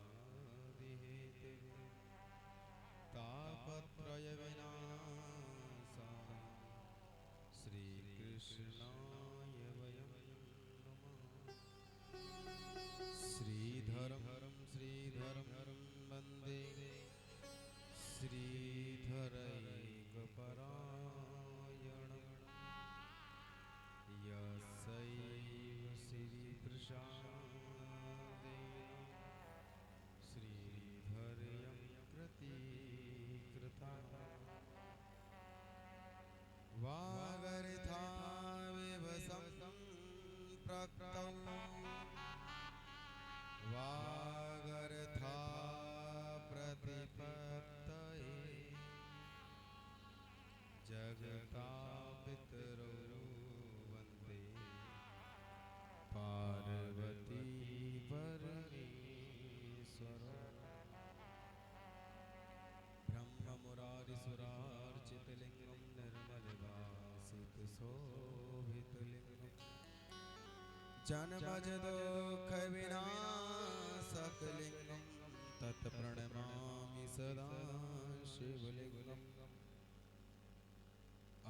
प्रपद्यादिहेते तापत्रयविनाशाय श्रीकृष्णाय वयं नमः। श्रीधरं वन्दे श्रीधरैकपरायणं यस्यैव श्रीप्रसादेन श्रीधर्यं प्रतीकृता वागर्थाविव सम्प्रक्तौ वागर्था प्रतिपत्तये जगतापितरौ वन्दे पार्वती परमेश्वरौ। ब्रह्ममुरारिसुरार्चितलिङ्गं निर्मलभासितशोभितलिङ्गं जनमजदुःखविनाशकलिङ्गं तत्प्रणमामि सदा शिवलिङ्गम्।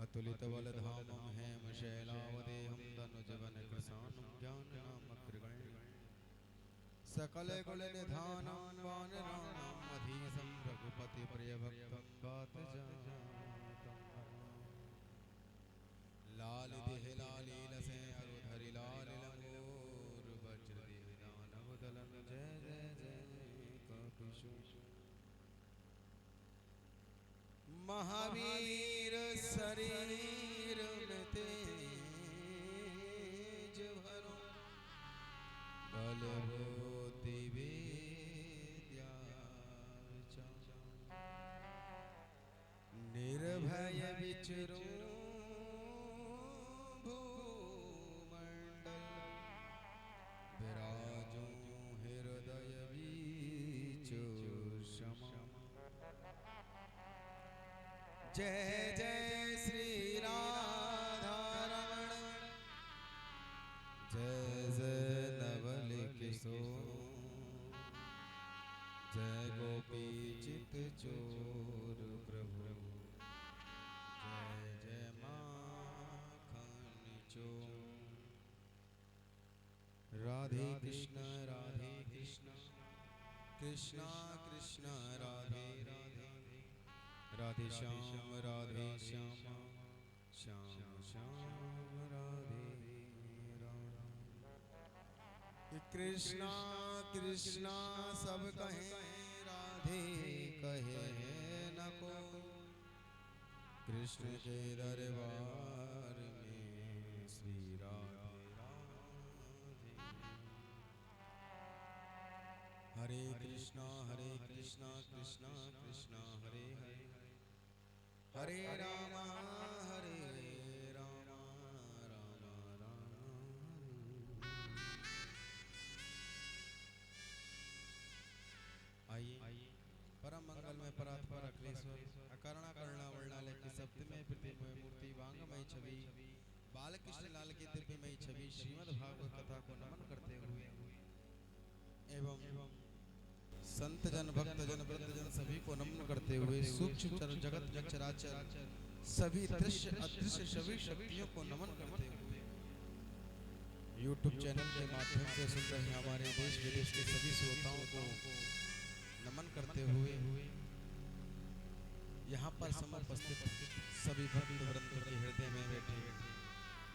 अतुलितबलधामं हेमशैलावदेहं तनुजवनकृशानं ज्ञाननामग्रगण्यं सकलकुलनिधानं वानराणां मधीशं रघुपतिप्रियभक्तं वातजातं लालिदेह लालीलसे अरुधरि लालिलंगूर वज्रदेहदानवदलं जय जय जय कपीशु महावीर शरीर में तेज भरो बल बुद्धि विद्या निर्भय विचरो भूमंडल विराजो हृदय बीचो क्षमा। जय जय श्री राधारमण जय जय नवल किशोर जय गोपी चित चोर प्रभु जय जय माखन चोर। राधे कृष्ण कृष्ण कृष्ण राधे राधे राधे श्याम श्याम श्याम राधे राधे। कृष्णा कृष्णा सब कहे राधे कहे न को कृष्ण के दरबार में श्री राधे राधे। हरे कृष्णा कृष्णा कृष्णा हरे हरे हरे राम राम राम। आइए परम मंगल में परात्पर अखिलेश्वर अकर्णा करुणा वर्णालय की सप्तमय प्रतिमय मूर्ति वांगमय छवि बालकृष्ण लाल की दिव्यमय छवि श्रीमद् भागवत कथा को नमन करते हुए एवं संत जन भक्त जन वृद्ध जन सभी को नमन करते हुए सूक्ष्म जगत चराचर सभी दृश्य अदृश्य सभी शक्तियों को नमन करते हुए YouTube चैनल के माध्यम से सुन रहे हमारे देश विदेश के सभी श्रोताओं को नमन करते हुए यहाँ पर समुपस्थित सभी भक्त वृंद के हृदय में बैठे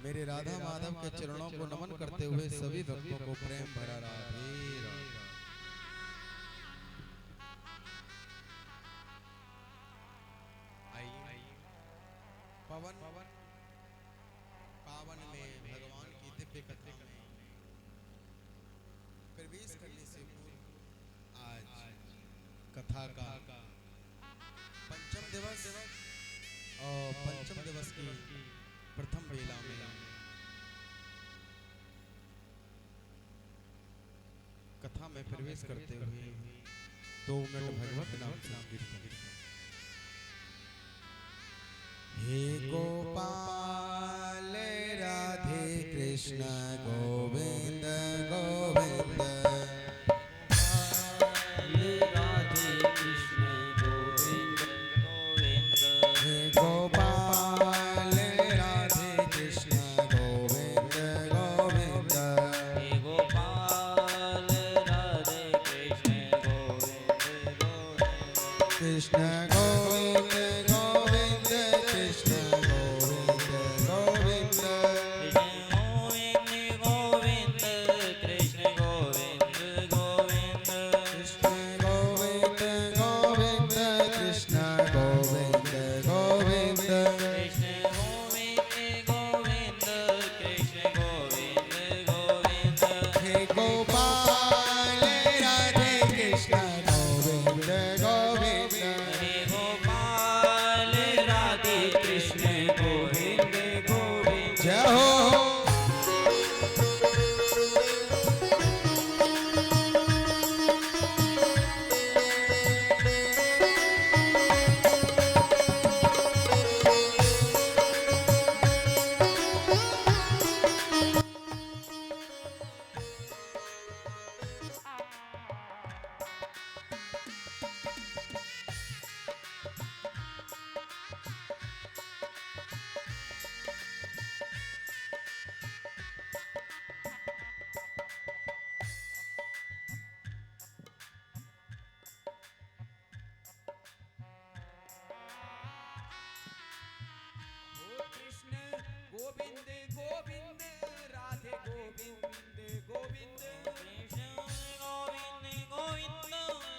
मेरे राधा माधव के चरणों को नमन करते हुए सभी भक्तों को प्रेम भरा राधे राधे। पवन पावन में भगवान की दिव्य कथा में प्रवेश करने से पूर्व आज कथा का पंचम दिवस और पंचम दिवस की प्रथम बेला में कथा में प्रवेश करते हुए 2 मिनट भगवत नाम संकीर्तन। हे गोपाल राधे कृष्ण गोविंद गोविंद कृष्ण गोविंद गोविंद कृष्ण गोविंद गोविंद कृष्ण गोविंद गोविंद कृष्ण गोविंद गोविंद कृष्ण गोविंद गोविंद कृष्ण गोविंद कृष्ण गोविंद गोविंद हे गोपाल राधे कृष्ण गोविंद गोविंद हे गोपाल राधे कृष्ण गोविंद गोविंद जय हो कृष्ण गोविंद गोविंद राधे गोविंद गोविंद कृष्ण गोविंद गोविंद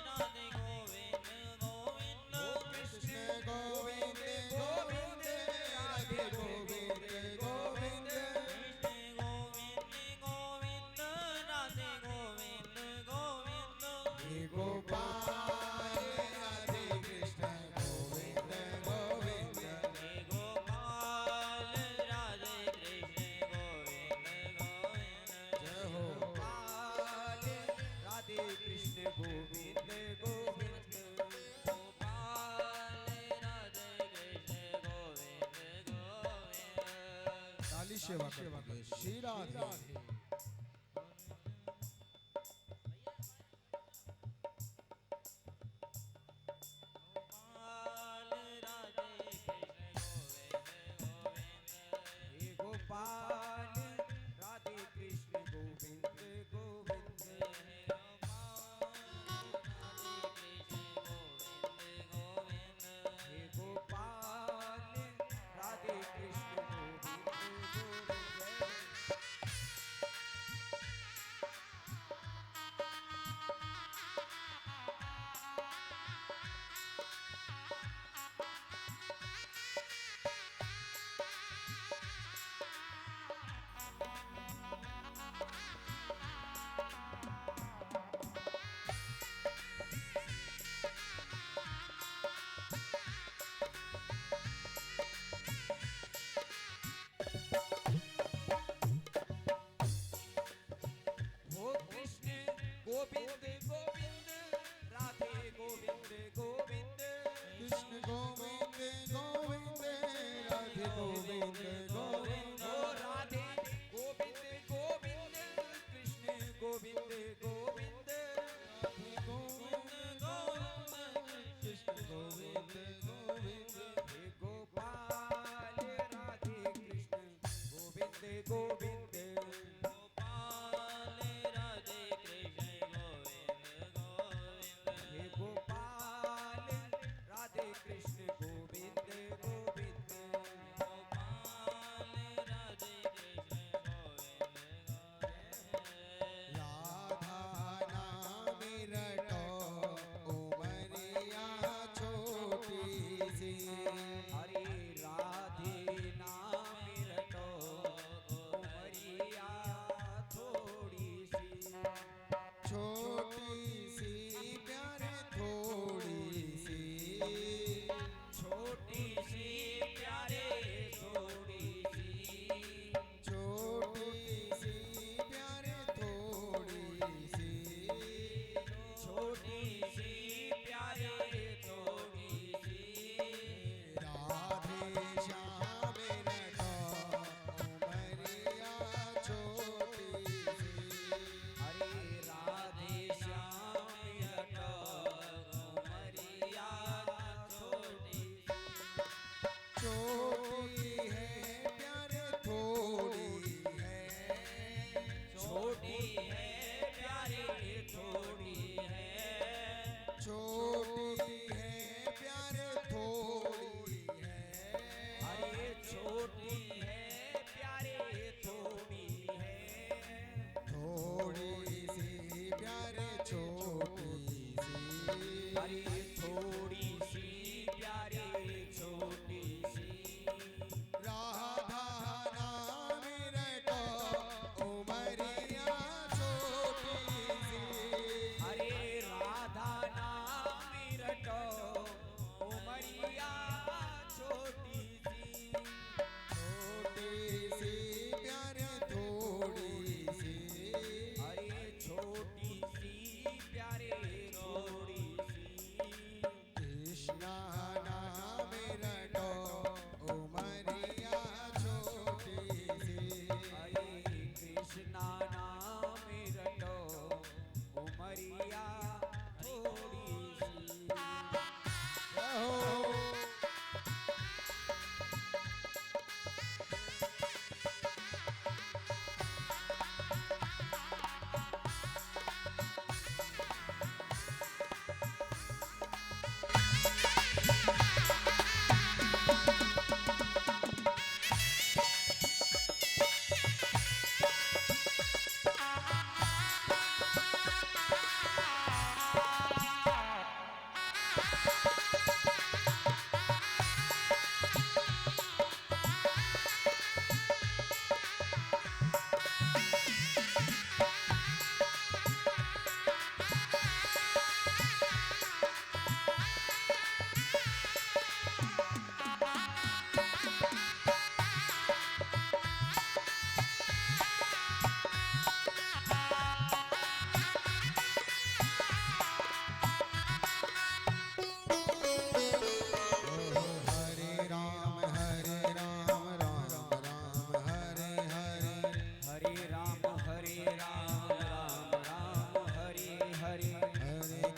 राधे गोविंद गोविंद कृष्ण गोविंद गोविंद राधे गोविंद गोविंद कृष्ण गोविंद गोविंद राधे गोविंद गोविंद हे गोपाल राधे कृष्ण गोविंद गोविंद हे गोपाल राधे कृष्ण गोविंद गोविंद जय हो गोपाल राधे कृष्ण गोविंद गोविंद गोपाल राधे कृष्ण गोविंद गोविंद ताली सेवा करके श्री राधे गोपाल राधे कृष्ण गोविंद गोविंद हे गोपाल राधे कृष्ण गोविंद गोविंद हे गोपाल राधे कृष्ण गोविंद गोविंद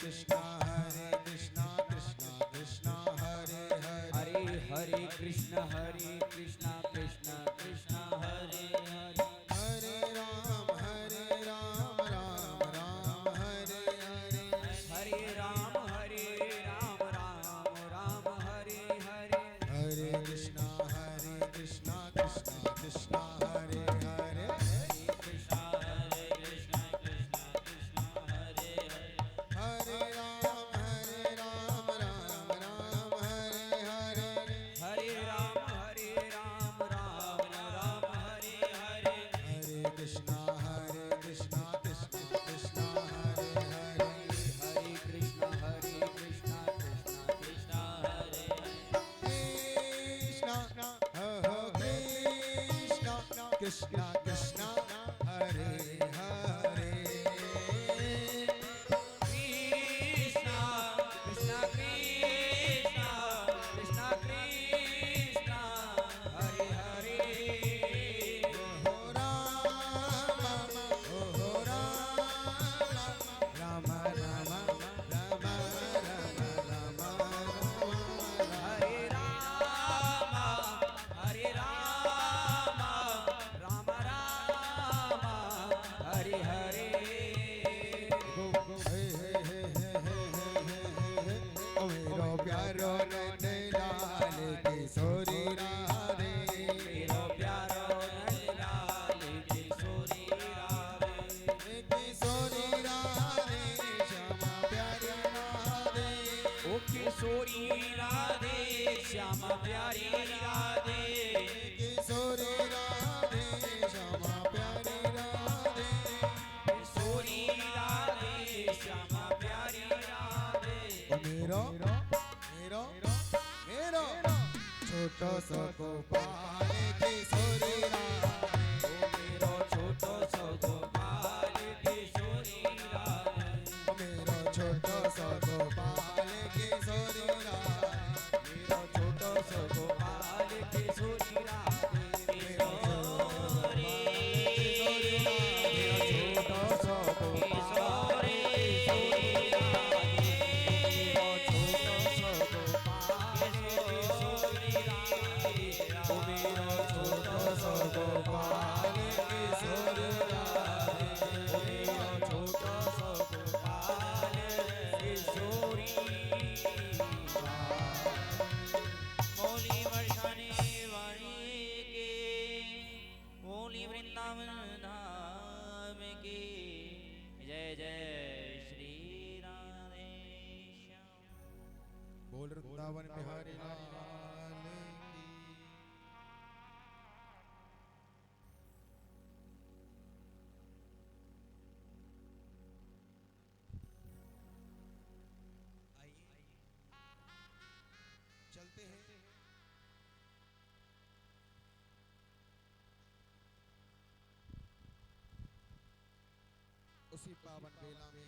कृष्णा कृष्णा कृष्णा हरे हरे हरे कृष्ण कृष्णा कृष्णा हरे हरे हरे राम राम राम हरे हरे हरे राम राम राम हरे हरे हरे कृष्णा कृष्णा कृष्णा हरे हरे कृष्णा कृष्णा कृष्णा हरे हरे हरे राम राम राम हरे हरे हरे राम राम हरे हरे हरे कृष्णा कृष्णा कृष्णा हरे हरे हरे कृष्ण कृष्णा कृष्णा हरे कृष्णा कृष्णा हरे हरे कृष्णा कृष्णा कृष्णा हरे हरे हो राम राम राम राम हरे राम राम हरे हरे मेरो प्यारो नंदलाल किशोरी राधे मेरो प्यारो नंदलाल किशोरी राधे किशोरी राधे श्यामा प्यारी राधे ओ किशोरी राधे श्यामा प्यारी राधे किशोरी राधे श्यामा प्यारी राधे किशोरी राधे श्यामा प्यारी राधे मेरो छोटो सो गोपाल किशोरी राधे ओ मेरो छोटो सो गोपाल किशोरी राधे मेरो छोटो सो गोपाल किशोरी राधे मेरो छोटो सो गोपाल किशोरी राधे मेरो छोटो सो गोपाल मौली वर्षाने वाणी के मौली वृंदावन धाम के जय जय श्री राधे श्याम। बोल वृंदावन बिहारी लाल की चलते हैं उसी पावन बेला में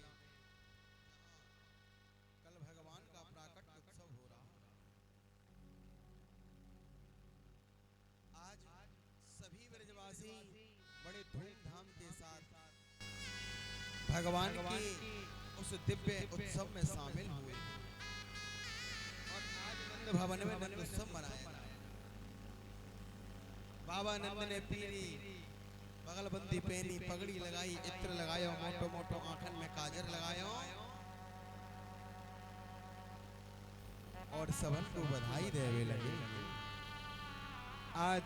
कल भगवान का प्राकट्य उत्सव हो रहा है। आज सभी ब्रजवासी बड़े धूमधाम के साथ भगवान की उस दिव्य उत्सव में शामिल हुए और आज नंद भवन में नंद उत्सव मनाया गया। बाबा नंद ने पीली बगलबंदी पहनी, पगड़ी लगाई, इत्र लगायो, मोटो मोटो आंखन में काजर लगायो और सबन को बधाई देवे लगे। आज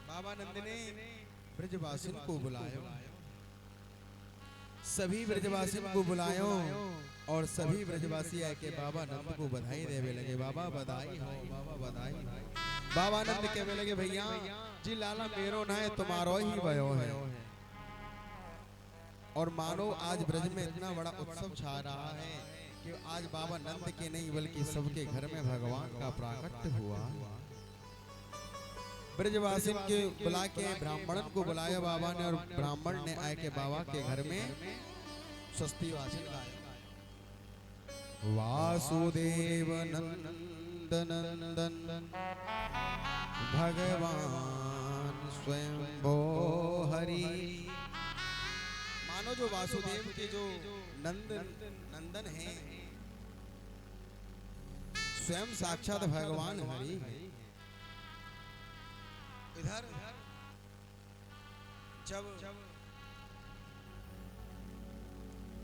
बाबा नंद ने ब्रजवासियों को बुलायो, सभी ब्रजवासियों को बुलायो और सभी ब्रजवासी आके बाबा नंद को बधाई देवे लगे। बाबा बधाई हो, बाबा बधाई हो। बाबा नंद कहने लगे भैया जी लाला मेरो ना है तुम्हारो ही भयो है। और मानो आज ब्रज में इतना बड़ा उत्सव छा रहा है कि आज बाबा नंद के नहीं बल्कि सबके घर में भगवान का प्राकट्य हुआ। ब्रजवासी के बुला के ब्राह्मणन को बुलाया बाबा ने और ब्राह्मण ने आए के बाबा के घर में स्वस्ति वाचन गाया। वासुदेव नंदन नंदन भगवान स्वयं भो हरि। मानो जो वासुदेव के जो नंदन हैं स्वयं साक्षात भगवान हरि हैं। इधर जब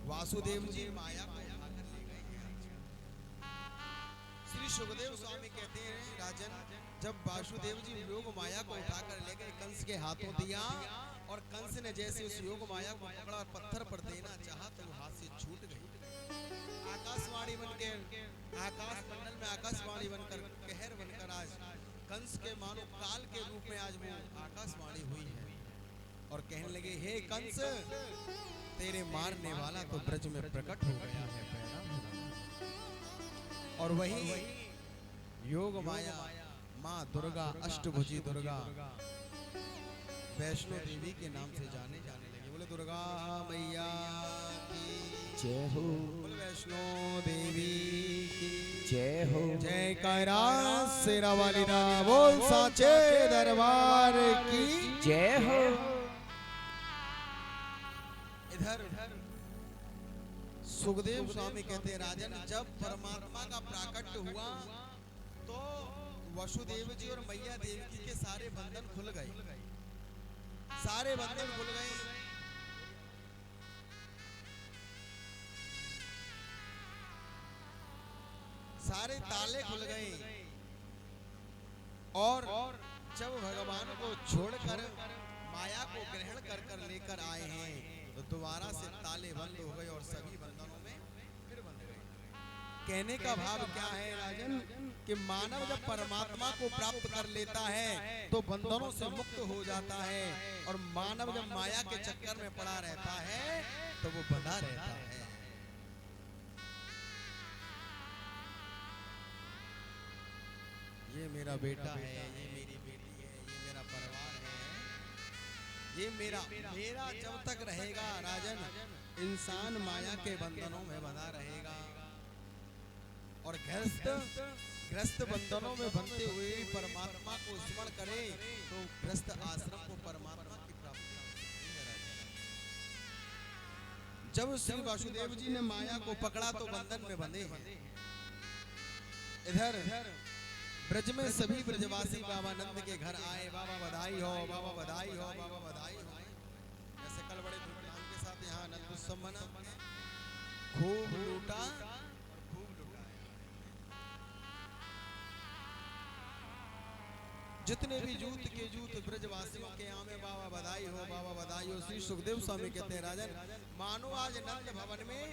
वासुदेव जी माया को उठाकर ले गए, श्री सुखदेव स्वामी कहते हैं राजन, जब वासुदेव जी योग माया को उठाकर ले गए, कंस के हाथों दिया और कंस ने जैसे उस योग माया को पकड़ा और पत्थर पर देना चाहा तो वो हाथ से छूट गई। आकाशवाणी बनकर आकाश मंडल में आकाशवाणी बनकर कहर बनकर आज कंस के मानो काल के रूप में आज वो आकाशवाणी हुई है और कहने लगे, हे कंस, तेरे मारने वाला तो ब्रज में प्रकट हो गया है पैदा। और वही योग माया माँ दुर्गा, अष्टभुजी दुर्गा, वैष्णो देवी के नाम से जाने लगे। बोले दुर्गा मैया की जय हो, बोले वैष्णो देवी की जय हो, जय कैलाश शेरा वाली दा, बोल साचे दरबार की जय हो। इधर सुखदेव स्वामी कहते हैं राजन, जब परमात्मा का प्राकट्य हुआ तो वसुदेव जी और मैया देवी के सारे बंधन खुल गए, सारे बंधन खुल गए। सारे ताले खुल गए और जब भगवान को छोड़कर माया को ग्रहण कर कर लेकर आए हैं तो दोबारा से ताले बंद हो गए और सभी बंधनों में फिर बंध गए। कहने का भाव क्या है राजन कि मानव जब परमात्मा को प्राप्त कर लेता है तो बंधनों से मुक्त हो जाता है और मानव जब माया के चक्कर में पड़ा रहता है तो वो बंधा रहता है। ये मेरा बेटा है, ये मेरी बेटी है, ये मेरा परिवार है, ये मेरा जब तक रहेगा राजन, इंसान माया के बंधनों में बंधा रहेगा और ग्रस्त बंधनों में बंधते हुए परमात्मा को स्मरण करे तो ग्रस्त आश्रम को परमात्मा की प्राप्ति है। जब श्री वासुदेव जी ने माया को पकड़ा तो बंधन में बंधे हैं। इधर ब्रज में सभी ब्रजवासी बाबा नंद के घर आए, बाबा बधाई हो, बाबा बधाई हो, बाबा बधाई हो। जैसे कल बड़े धूमधाम के साथ यहाँ नंद उत्सव मना, खूब लूटा और खूब लुटाया। जितने भी जूत के जूत ब्रजवासियों के आमे, बाबा बधाई हो, बाबा बधाई हो। श्री सुखदेव स्वामी कहते हैं राजन, मानो आज नंद भवन में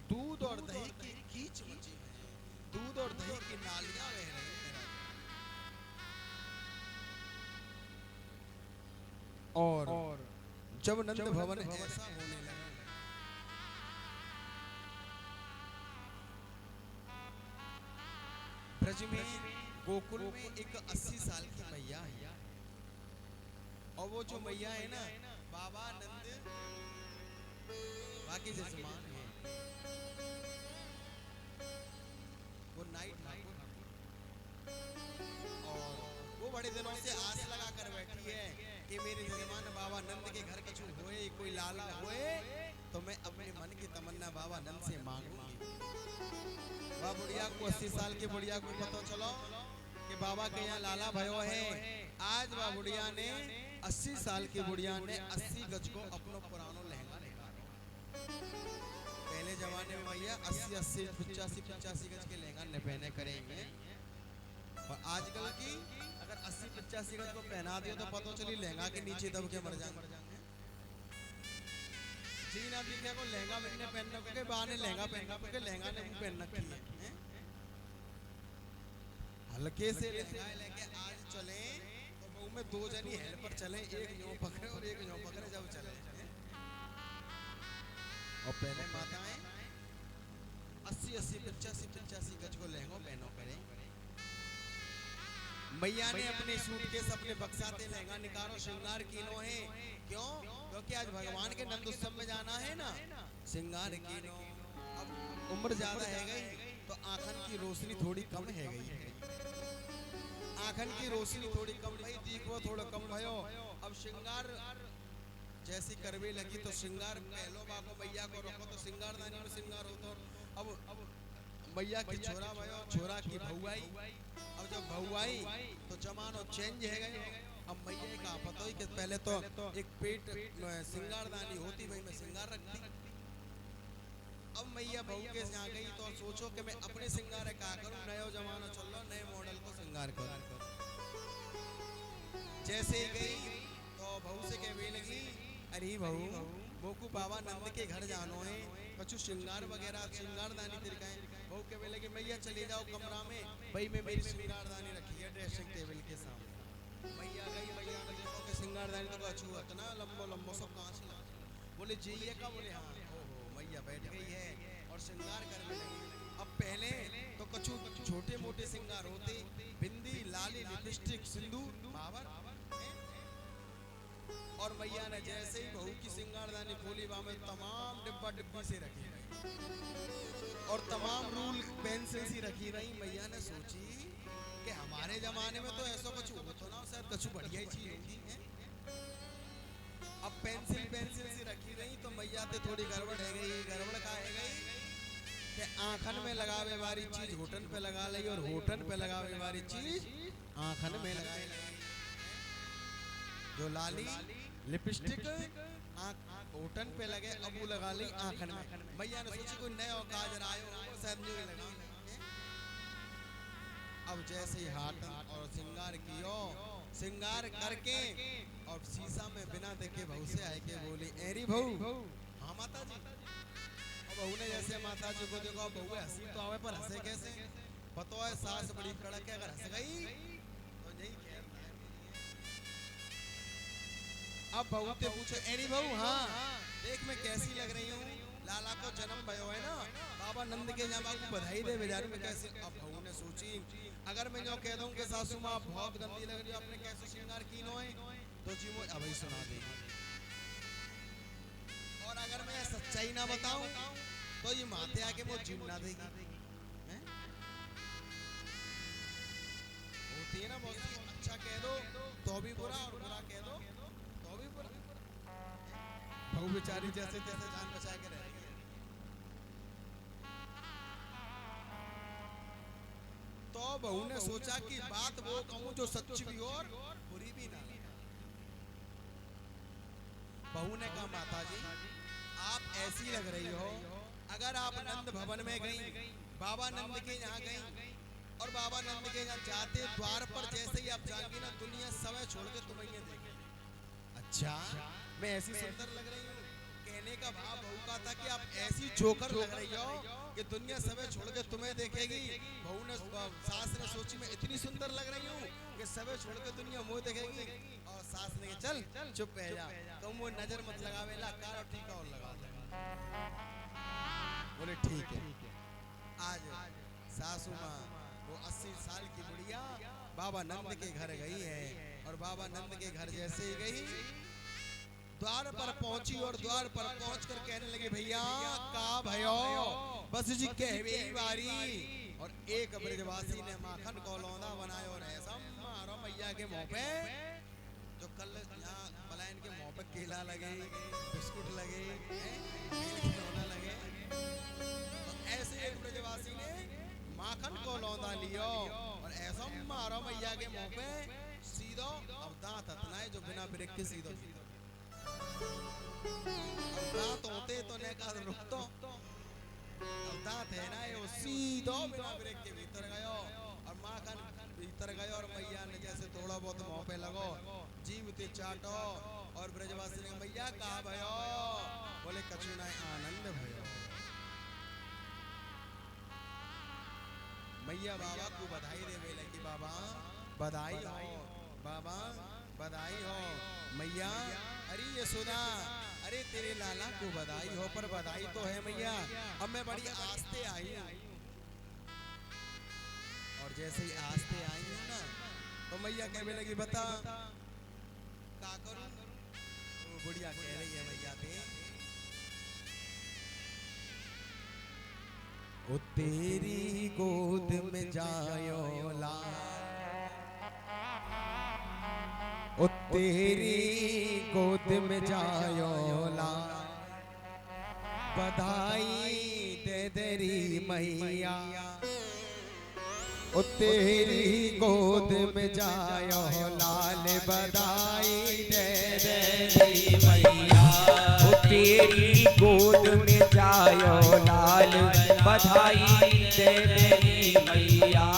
दूध और दही की कीच मची है, दूध और दही की नालियां बह रही हैं। और जब नंद भवन ऐसा होने लगा, ब्रज में गोकुल में एक 80 साल की मैया है और वो जो मैया है ना, बाबा नंद बाकी जजमान है, वो नाइट और वो बड़े दिनों से आस लगा कर बैठी है कि मेरे जजमान बाबा नंद के घर कछु होए, कोई लाला होए तो मैं अपने मन की तमन्ना बाबा नंद से मांगूंगी। बाबा बुढ़िया को 80 साल की बुढ़िया को पता चलो कि बाबा के यहाँ लाला भयो है। आज बाबा बुढ़िया ने 80 साल की बुढ़िया ने 80 गज को अपनो पुरानो लहंगा निकाला। पहले जमाने में भैया 80 85 गज के लहंगा न पहने करेंगे और आजकल की अगर 80-85 गज को पहना दिया तो पता चली लहंगा के नीचे दब के मर जाएंगे। जी ना दिखे को लहंगा मैंने पहनना क्योंकि बाने लहंगा पहनना क्योंकि लहंगा ने भी पहन रखी है। हल्के से लहंगा लेके आज चले तो बहु में 2 जनी हेल्पर चले, एक यूं पकड़े और एक यूं पकड़े जब चले। और पहले माताएं 80 85 गज को लहंगा पहनो करें। मैया ने अपने सूटकेस अपने बक्साते लहंगा निकालो, श्रृंगार कीनो है। क्यों? क्योंकि आज भगवान के नंद उत्सव में जाना है ना, श्रृंगार कीनो। अब उम्र ज्यादा है गई तो आंखन की रोशनी थोड़ी कम है गई, आंखन की रोशनी थोड़ी कम भाई, देखो थोड़ा कम भयो। अब श्रृंगार जैसी करवे लगी तो श्रृंगार पहलो बाको मैया को रखो तो श्रृंगारदानी में श्रृंगार होता। अब मैया की छोरा भयो, छोरा की भौआई। अब जब भौआई तो जमानो चेंज है गए। अब मैया का पता ही कि पहले तो एक पेट श्रृंगारदानी होती, भाई मैं श्रृंगार रखती। अब मैया बहू के यहाँ गई तो सोचो कि मैं अपने श्रृंगार का करूं, नया जमाना चल रहा, नए मॉडल को श्रृंगार करूं। जैसे ही गई तो बहू से कहने लगी, अरे बहू मोकू बाबा नंद के घर जानो है, कछु श्रृंगार वगैरह श्रृंगारदानी तिरकाएं। बहू कहने लगी मैया चले जाओ कमरा में, भाई मैं मेरी श्रृंगारदानी रखी है ड्रेसिंग टेबल के सामने। मैया गई, मैया ने देखो कि श्रृंगारदानी तो अच्छू इतना लंबो लंबो सब कहाँ से ला। बोले जाइए का, बोले हाँ। मैया बैठ गई है और श्रृंगार करने लगी। अब पहले तो कछु छोटे मोटे श्रृंगार होते, बिंदी, लाली, लिपस्टिक, सिंदूर, बाबर। और मैया ने जैसे ही बहू की श्रृंगारदानी खोली, वहां में तमाम डिब्बा डिब्बी से रखी गई और तमाम रूल पेंसिल सी रखी रही। मैया ने सोची कि हमारे जमाने में तो ऐसा कुछ होता ना, शायद कुछ बढ़िया ही चीज होती है। अब पेंसिल सी रखी रही तो मैया ते थोड़ी गड़बड़ है गई। गड़बड़ का है गई कि आंखन में लगावे वाली चीज होठन पे लगा ली और होठन पे लगावे वाली चीज आंखन में लगाई। जो लाली लिपस्टिक होठन पे लगे, अब वो लगा ली आंखन में। मैया ने सोची कोई नया काजर आयो शायद नहीं लगा। अब जैसे ही हाथ और श्रृंगार कियो, श्रृंगार करके और शीशा में बिना देखे बहू से आए के बोली, एरी बहू। हाँ माता जी। अब बहू ने जैसे माता जी को देखो, बहू हंसी तो आवे पर हंसे कैसे, पता है सास बड़ी कड़क है, अगर हंस गई तो यही खैर। अब बहू से पूछे, एरी बहू हाँ देख मैं कैसी लग रही हूँ, लाला को जन्म भयो है ना, बाबा नंद के यहाँ बाबू बधाई दे बेचारे में कैसे। अब बहू ने सोची अगर मैं जो कह दूं कि सासू माँ बहुत गंदी लग रही है, आपने कैसे श्रृंगार की नो है, तो जी वो अभी सुना देगी। और अगर मैं सच्चाई ना बताऊं तो ये माते आके वो जीव ना देगी। होती है ना बहुत, अच्छा कह दो तो भी बुरा और बुरा कह दो तो भी बुरा। बहू बेचारी जैसे तैसे जान बचा के रह। तो बहू ने सोचा कि बात वो कहूं जो सच्ची भी और बुरी भी ना। बहू ने कहा माता जी आप ऐसी लग रही हो, अगर आप नंद भवन में गई, बाबा नंद के यहाँ गई और बाबा नंद के यहाँ जाते द्वार पर जैसे ही आप जाएंगी ना, दुनिया समय छोड़ के तुम्हें देखेगी। अच्छा मैं ऐसी सुंदर लग रही हूँ, कहने का भाव बहू का था कि आप ऐसी जोकर लग रही हो कि दुनिया समय छोड़ के तुम्हें देखेगी। बहू ने सास ने सोची मैं इतनी सुंदर लग रही हूँ कि समय छोड़ के दुनिया मुँह देखेगी। और सास ने चल चुप रह जा, तुम वो नजर मत लगावे, ला कार और टीका और लगा दे। बोले ठीक है। आज सासू माँ वो 80 साल की बुढ़िया बाबा नंद के घर गई है और बाबा नंद के घर जैसे ही गई, द्वार पर पहुंची और द्वार पर पहुंचकर कहने लगे भैया का भयो बस जी कहवे बारी। और एक ब्रजवासी ने माखन को लौंदा बनाया और ऐसा मारो मैया के मुंह पे, जो कल यहाँ पलायन के मुंह पे केला लगे, बिस्कुट लगे, खिलौना लगे, तो ऐसे एक ब्रजवासी ने माखन को लौंदा लियो और ऐसा मारो मैया के मुंह पे सीधो। अब दांत इतना है जो बिना ब्रेक के सीधो दांत होते तो ने का रुक तो दांत है ना, ये सीधो बिना ब्रेक के भीतर गयो और माखन भीतर गयो और मैया ने जैसे थोड़ा बहुत मुंह पे लगो, जीव ते चाटो। और ब्रजवासी ने मैया कहा भयो, बोले कछु ना आनंद भयो। मैया बाबा को बधाई दे बोले कि बाबा बधाई हो, बाबा बधाई हो। मैया अरे यशोदा अरे तेरे लाला को बधाई हो, पर बधाई तो है मैया, अब मैं बड़ी आस्ते आई हूँ। और जैसे ही आस्ते आई हूँ ना तो मैया कहने लगी बता क्या करूँ। तो बुढ़िया कह रही है मैया ते ओ तेरी गोद में जायो ला, ओ तेरी गोद में जायो ला, बधाई दे तेरी मैया। ओ तेरी गोद में जायो लाल, बधाई दे तेरी मैया। ओ तेरी गोद में जायो लाल, बधाई दे तेरी मैया।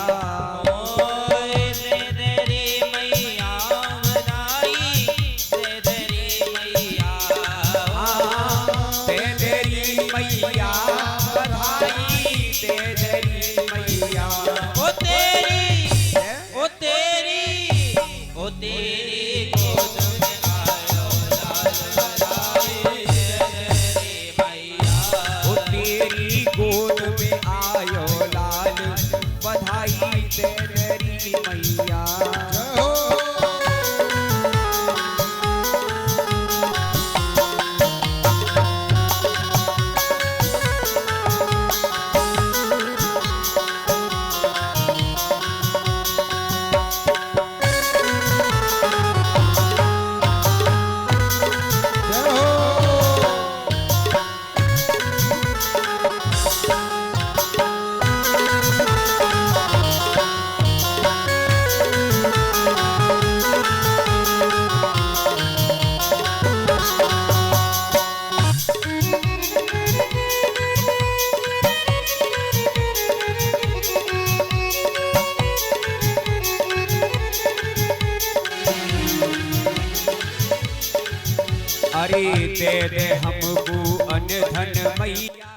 अरे दे दे हमको अन धन मैया,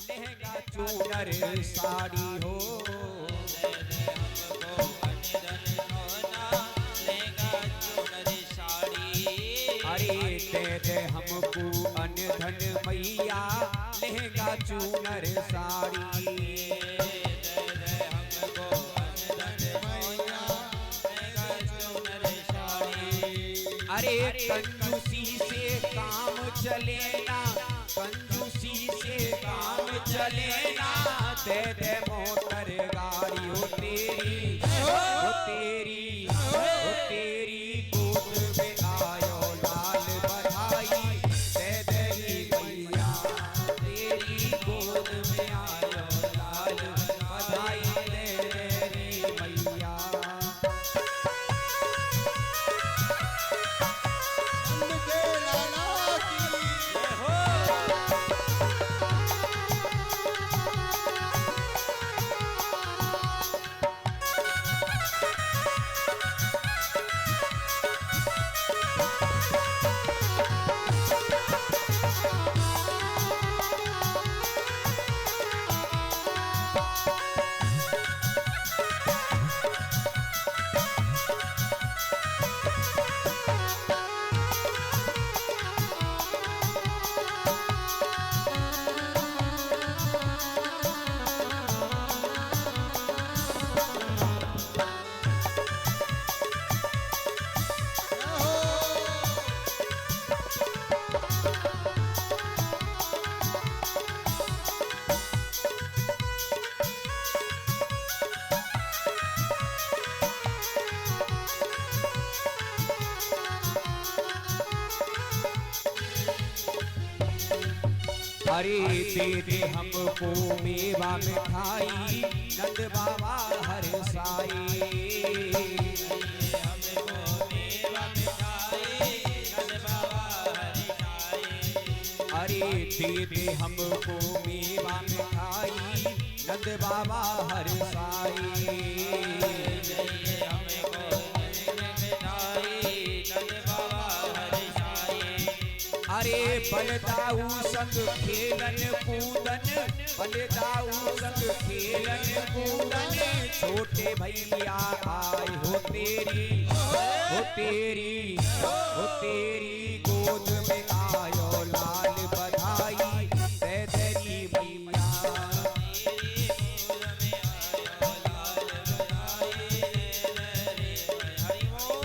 लहंगा चूनर साड़ी हो। अरे दे दे हमको अन धन मैया, लहंगा चूनर साड़ी। अरे कंजूसी से काम चलेना, कंजूसी से काम चलेना, दे दे मोटर गाड़ी। हो तेरी गोद में आयो लाल, बधाई दे तेरी मैया। तेरी गोद में आयो लाल, बधाई दे तेरी मैया। अरे दे दे हमको मेवा मिठाई, नंद बाबा हर साई। अरे दे दे हमको मेवा मिठाई, नंद बाबा हर साई। अरे बलदाऊ संग खेलन कूदन, बलदाऊ संग खेलन कूदन, छोटे भैया आए हो तेरी गोद में आयो लाल, बधाई दे तेरी मैया।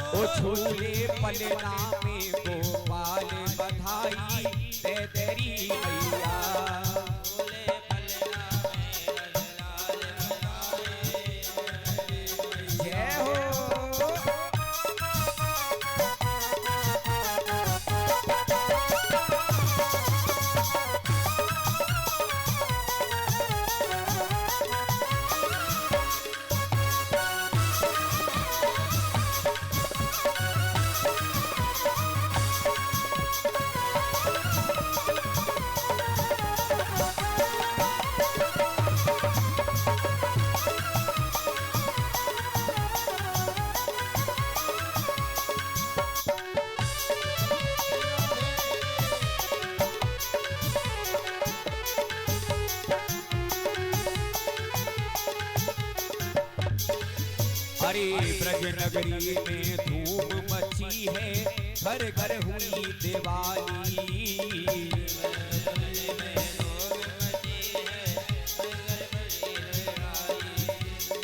ओ झूले पलना में गोपाल, बधाई दे तेरी मैया। जय हो। अरे ब्रज नगरी में धूम मची है, घर घर हुई दिवाली।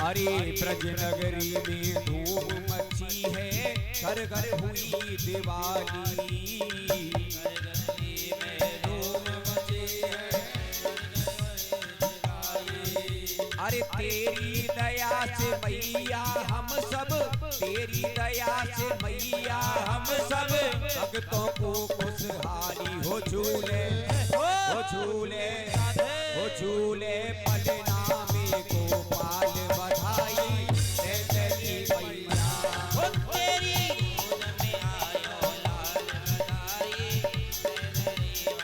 अरे ब्रज नगरी में धूम मची है, घर घर हुई दिवाली। अरे तेरी दया से मैया हम सब, तेरी दया से मैया हम सब, भक्तों को खुशहाली हो झूले, हो झूले, हो झूले पलना में गोपाल बधाई दे तेरी मैया। हो तेरी गोद में आयो लाल बधाई दे तेरी मैया।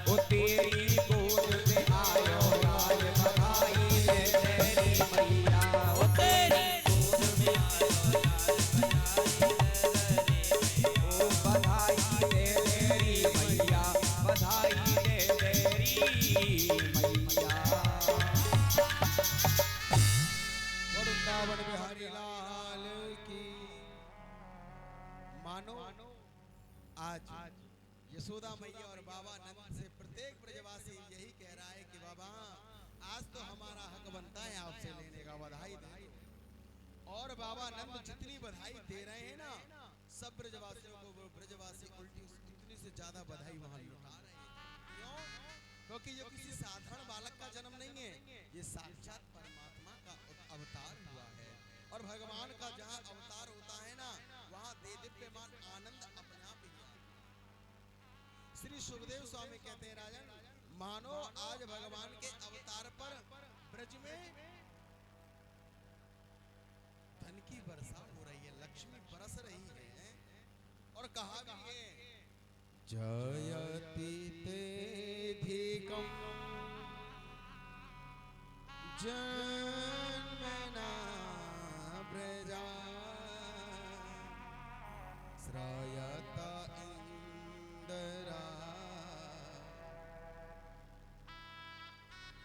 हो तेरी गोद में आयो लाल बधाई दे तेरी मैया। हो तेरी गोद में आयो लाल बधाई दे तेरी मैया। ओ बधाई दे तेरी मैया, बधाई दे तेरी मैया। वृंदावन बिहारी लाल की। मानो आज यशोदा मैया और बाबा नंद से प्रत्येक ब्रजवासी यही कह रहा है कि बाबा आज तो हमारा हक बनता है आपसे लेने का, बधाई दे। और बाबा नंद जितनी बधाई दे रहे हैं ना, सब ब्रजवासियों को वो ब्रजवासी उल्टी उतनी से ज्यादा बधाई वहां लुटा रहे हैं। क्यों? क्योंकि ये किसी साधारण बालक का जन्म नहीं है, ये साक्षात परमात्मा का अवतार हुआ है। और भगवान का जहाँ अवतार होता है ना, वहाँ दे दिव्यमान आनंद अपने आप ही है। श्री सुखदेव स्वामी कहते हैं राजन, मानो आज भगवान के अवतार पर ब्रज में धन की वर्षा हो रही है, लक्ष्मी बरस रही है। और कहा भी है जयति तेधिकं जन्मना ब्रजा श्रायत इंदरा।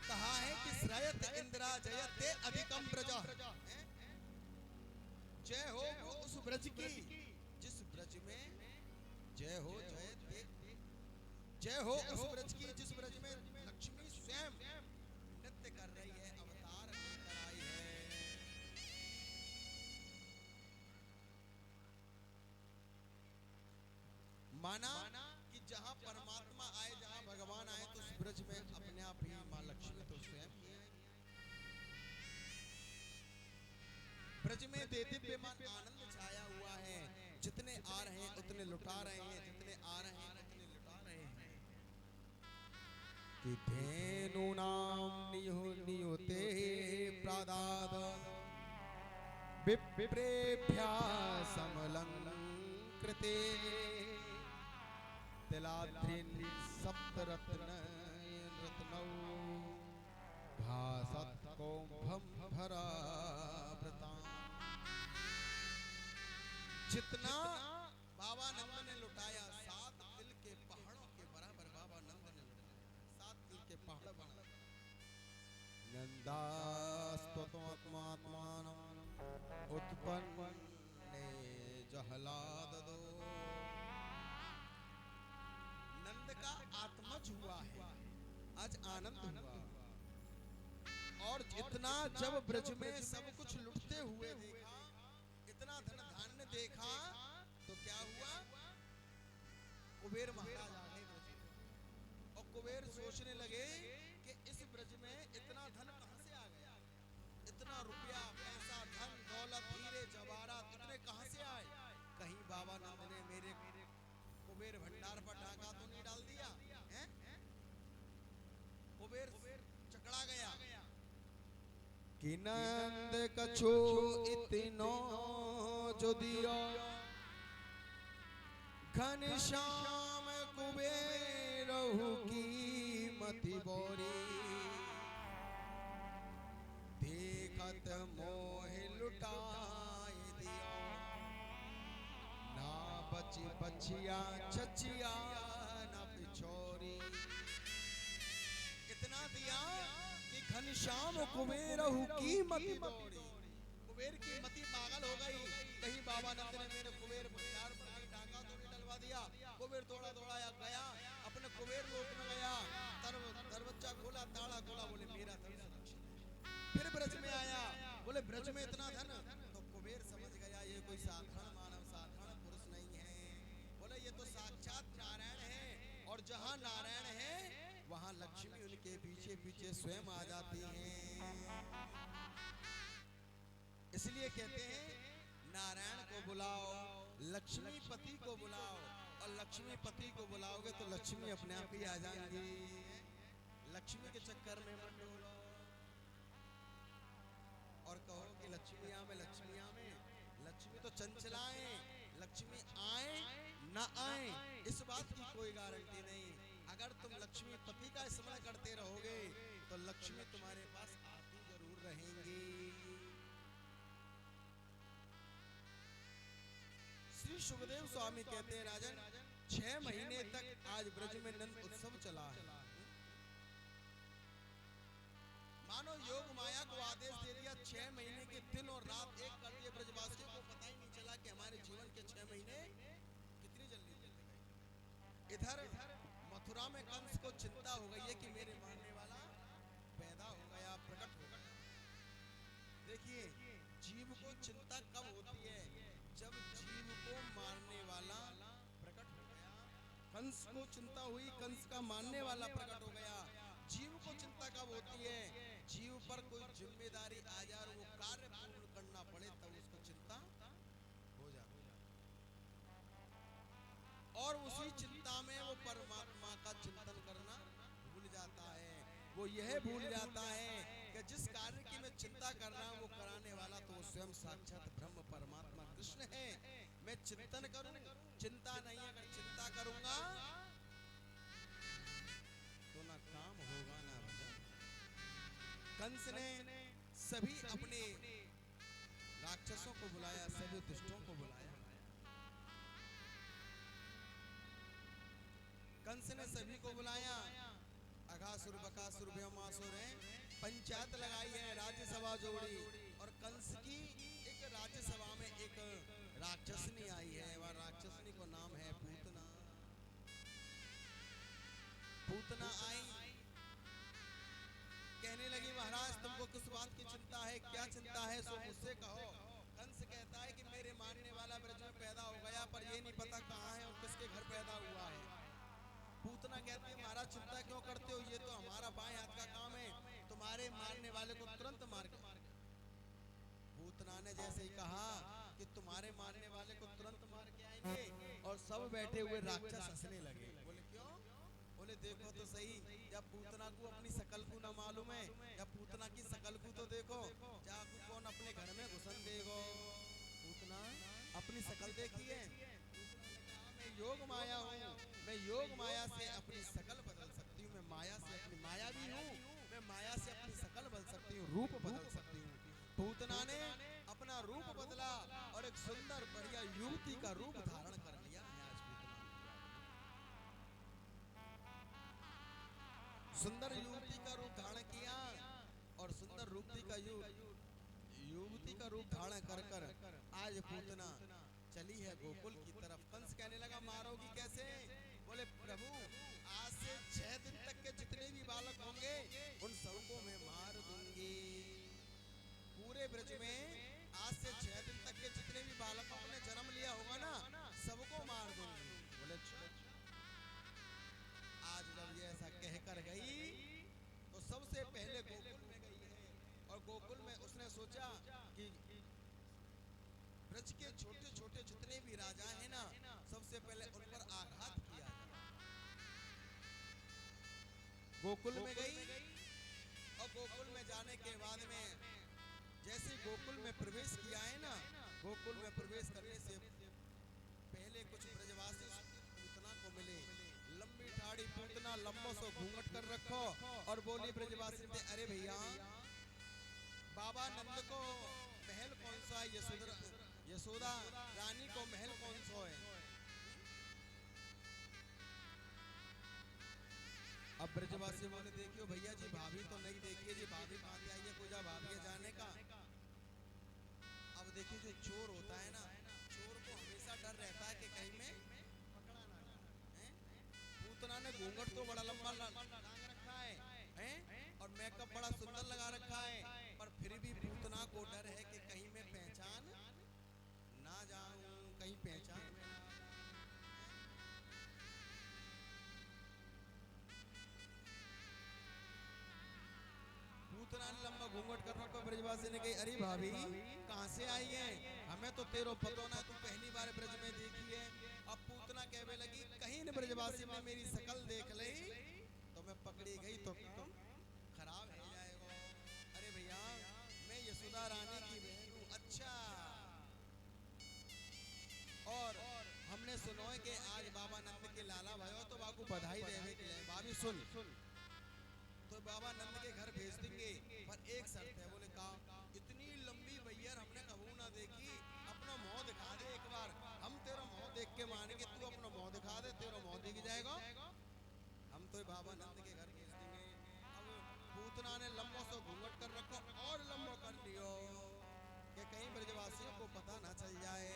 कहा है कि श्रायत इंद्रा जयते अधिकम ब्रजा। जय हो वो उस ब्रज की जिस ब्रज में जय हो, जय हो उस ब्रज की जिस ब्रज में लक्ष्मी स्वयं नृत्य कर रही है, अवतार लेकर आई है। माना कि जहां परमात्मा आए, जहां भगवान आए, तो उस ब्रज में अपने आप ही मां लक्ष्मी तो स्वयं ही है। ब्रज में दिव्यमान आनंद छाया हुआ है। जितने आ रहे हैं उतने लुटा रहे हैं, जितने आ रहे हैं उतने लुटा रहे हैं। कि धेनु नाम नियुते प्रादाद विप्रेभ्या समलंकृते तिलाद्रिन सप्तरत्न रत्नौ भासत कुंभम भरा व्रता। जितना बाबा नंद ने लुटाया, 7 तिल के पहाड़ों के बराबर बाबा नंद ने लुटाया। 7 तिल के पहाड़ बना। नंदास्त्वत्मात्मानं उत्पन्ने जहलाददो। नंद का आत्मज हुआ है, आज आनंद हुआ। और इतना जब ब्रज में सब कुछ लुटते हुए देखा, इतना धन धान्य देखा, तो क्या हुआ? कुबेर महाराज आ गए ब्रज में। और कुबेर सोचने लगे कि इस ब्रज में इतना धन कहां से आ गया? इतना रुपया पैसा धन दौलत हीरे जवाहरात इतने कहां से आए? कहीं बाबा नंद ने मेरे कुबेर भंडार पर डाका तो नहीं डाल दिया है? कुबेर चकरा गया कि नंद कछो इतनो जो दिया, घनश्याम कुबेरहु की मति बोरी। देखत मोह लुटाए दिया, ना बची बचिया छचिया ना पिछोरी। इतना दिया कि घनश्याम कुबेरहु की मति बोरी। कुबेर की मति पागल हो गई। कहीं बाबा नंद ने मेरे कुबेर भंडार पर कहीं डाका तो नहीं डलवा दिया। कुबेर दौड़ा दौड़ाया गया, अपने कुबेर लोक में गया। दरवाजा खोला, ताला खोला, बोले मेरा धन सुरक्षित है। फिर ब्रज में आया, बोले ब्रज में इतना धन। तो कुबेर समझ गया ये कोई साधारण मानव, साधारण पुरुष नहीं है। बोले ये तो साक्षात नारायण है, और जहाँ नारायण है वहाँ लक्ष्मी उनके पीछे पीछे स्वयं आ जाती हैं। इसलिए कहते हैं नारायण को बुलाओ, लक्ष्मीपति को बुलाओ, और लक्ष्मीपति को बुलाओगे तो लक्ष्मी अपने आप ही आ जाएंगी। लक्ष्मी के चक्कर में मत डोलो और कहो कि लक्ष्मी आवे, लक्ष्मी आवे। लक्ष्मी तो चंचलाएं, लक्ष्मी आए ना आए इस बात की कोई गारंटी नहीं। अगर तुम लक्ष्मीपति का स्मरण करते रहोगे तो लक्ष्मी तुम्हारे पास आती जरूर रहेंगी। श्री सुखदेव स्वामी कहते हैं राजन, 6 महीने तक आज ब्रज में नंद उत्सव चला है। मानो योग माया को आदेश दे दिया, 6 महीने के दिन और रात एक कर दिए। ब्रजवासियों को पता ही नहीं चला कि हमारे जीवन के 6 महीने कितनी जल्दी बीत गए। इधर मथुरा में कंस को चिंता हो गई है कि मेरे मारने वाला पैदा हो गया, प्रकट हो गया। देखिए जीव को चिंता कब होती है, जब जीव को मारने वाला प्रकट हो गया। कंस को चिंता हुई, कंस का मारने वाला प्रकट हो गया। जीव को चिंता कब होती है, जीव पर कोई जिम्मेदारी आ जाए और वो कार्य पूर्ण करना पड़े, तब उसको चिंता हो जाती है। और उसी चिंता में वो परमात्मा का चिंतन करना भूल जाता है। वो यह भूल जाता है कि जिस कार्य की मैं चिंता कर रहा हूँ वो कराने वाला तो स्वयं साक्षात ब्रह्म परमात्मा कृष्ण है। मैं चिंतन करूं, चिंता नहीं, अगर चिंता करूंगा तो ना काम होगा ना भजन। कंस ने सभी अपने राक्षसों को बुलाया, सभी दुष्टों को बुलाया। कंस ने सभी को बुलाया, अघासुर बकासुर भीमासुर है, पंचायत लगाई है, राज्यसभा जोड़ी। और कंस की एक राज्यसभा में एक राक्षसनी आई है, वह राक्षसनी को नाम है पूतना। पूतना आई, कहने लगी महाराज तुमको किस बात की चिंता है, क्या चिंता है सो मुझसे कहो। कंस कहता है कि मेरे मारने वाला ब्रज में पैदा हो गया, पर ये नहीं पता कहाँ है और किसके घर पैदा हुआ है। पूतना कहती है महाराज चिंता क्यों करते हो, ये तो हमारा बाएं हाथ का काम है, तुम्हारे मारने वाले को तुरंत मार के। पूतना ने जैसे ही कहा कि तुम्हारे मारने वाले को तुरंत मार के आएंगे, और सब बैठे हुए राक्षस हंसने लगे। बोले क्यों? बोले देखो तो सही, जब पूतना को अपनी शकल को न मालूम है, या पूतना की शकल को तो देखो, जाकू कौन अपने घर में घुसन देगो। पूतना अपनी शकल देखिए, मैं योग माया हूँ, मैं योग माया से अपनी शकल बदल सकती हूँ, मैं माया से अपनी माया भी हूँ, मैं माया से अपनी शकल बदल सकती हूँ, रूप बदल सकती हूँ। पूतना ने अपना रूप बदला और एक सुंदर बढ़िया युवती का रूप धारण कर लिया है। आज पूतना सुंदर युवती का रूप धारण किया, और सुंदर युवती का रूप धारण कर कर आज पूतना चली है गोकुल की तरफ। कंस कहने लगा मारोगी कैसे? बोले प्रभु आज से 6 दिन तक के जितने भी बालक होंगे उन सबको मैं मार दूंगी। पूरे ब्रज में आज से 6 दिन तक के जितने भी बालकों ने जन्म लिया होगा ना, सबको मार दूंगी। बोले आज जब ये ऐसा कहकर गई तो सबसे पहले गोकुल में गई है, और गोकुल में उसने सोचा कि ब्रज के छोटे छोटे जितने भी राजा हैं ना, सबसे पहले उन पर आघात किया जाए। गोकुल में गई, और गोकुल में जाने के बाद में जैसे गोकुल में प्रवेश किया है ना, गोकुल में प्रवेश करने से पहले कुछ ब्रजवासी पूतना को मिले। लंबी ठाड़ी पूतना, लंबो सो घूंघट कर रखो, और बोली ब्रजवासी से अरे भैया बाबा नंद को महल कौन सा है, यशोदा रानी को महल कौन सा है? अब ब्रजवासी बोले देखियो भैया जी भाभी तो नहीं देखिए जी, भाभी कहाँ से आई है, पूजा भाभी जाने का। चोर होता है ना, चोर को हमेशा डर रहता है कि कहीं में पकड़ा ना जाए। पूतना ने घूंघट तो बड़ा लंबा टांग रखा है और मेकअप बड़ा सुंदर लगा रखा है, पर फिर भी पूतना को डर है कि कहीं मैं पहचान ना जाऊं, कहीं पहचान में ना। पूतना ने लंबा घूंघट कर रखा, ब्रजवासी ने कही अरे भाभी कहाँ से आई है, हमें तो तेरो पतो ना, तू पहली बार ब्रज में देखी है। अब पूतना कहने लगी कहीं न ब्रजवासी ने मेरी शकल देख ली तो मैं पकड़ी गई तो काम खराब हो जाएगा। अरे भैया मैं यशोदा रानी की बहन हूँ। अच्छा, और हमने सुनो है कि आज बाबा नंद के लाला भयो तो बाबू बधाई देवे के लिए। भाभी सुन, तो बाबा नंद के घर भेज देंगे, पर एक शर्त है। बोले कहा इतनी लंबी बैयर हमने कबू ना देखी, अपना मुंह दिखा दे एक बार, हम तेरा मुंह देख के मानेंगे, तू अपना मुंह दिखा दे, तेरा मुंह दिख जाएगा, हम तो बाबा नंद के घर भेज देंगे। अब पूतना ने लंबो से घूंघट कर रखो और लंबो कर लियो कि कहीं ब्रजवासियों को पता ना चल जाए।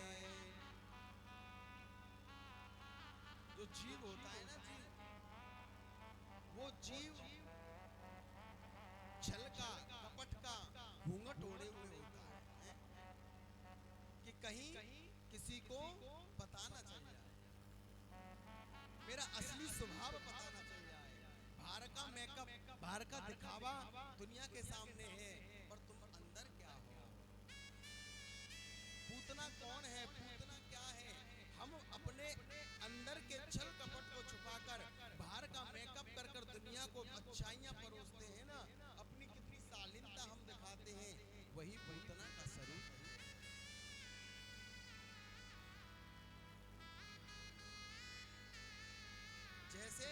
जो जीव होता है ना जीव, वो जीव छल का कपट का घूंघट ओढ़े हुए होता है कि कहीं किसी को पता ना चल जाए, मेरा असली स्वभाव पता ना चल जाए। बाहर का मेकअप, बाहर का दिखावा दुनिया के सामने है, पर तुम अंदर क्या हो। पूतना कौन है, पूतना क्या है, हम अपने अंदर के छल कपट को छुपाकर बाहर का मेकअप कर कर दुनिया को अच्छाइयां परोसते हैं ना, अपनी कितनी शालीनता हम दिखाते हैं, वही पूतना का स्वरूप है। जैसे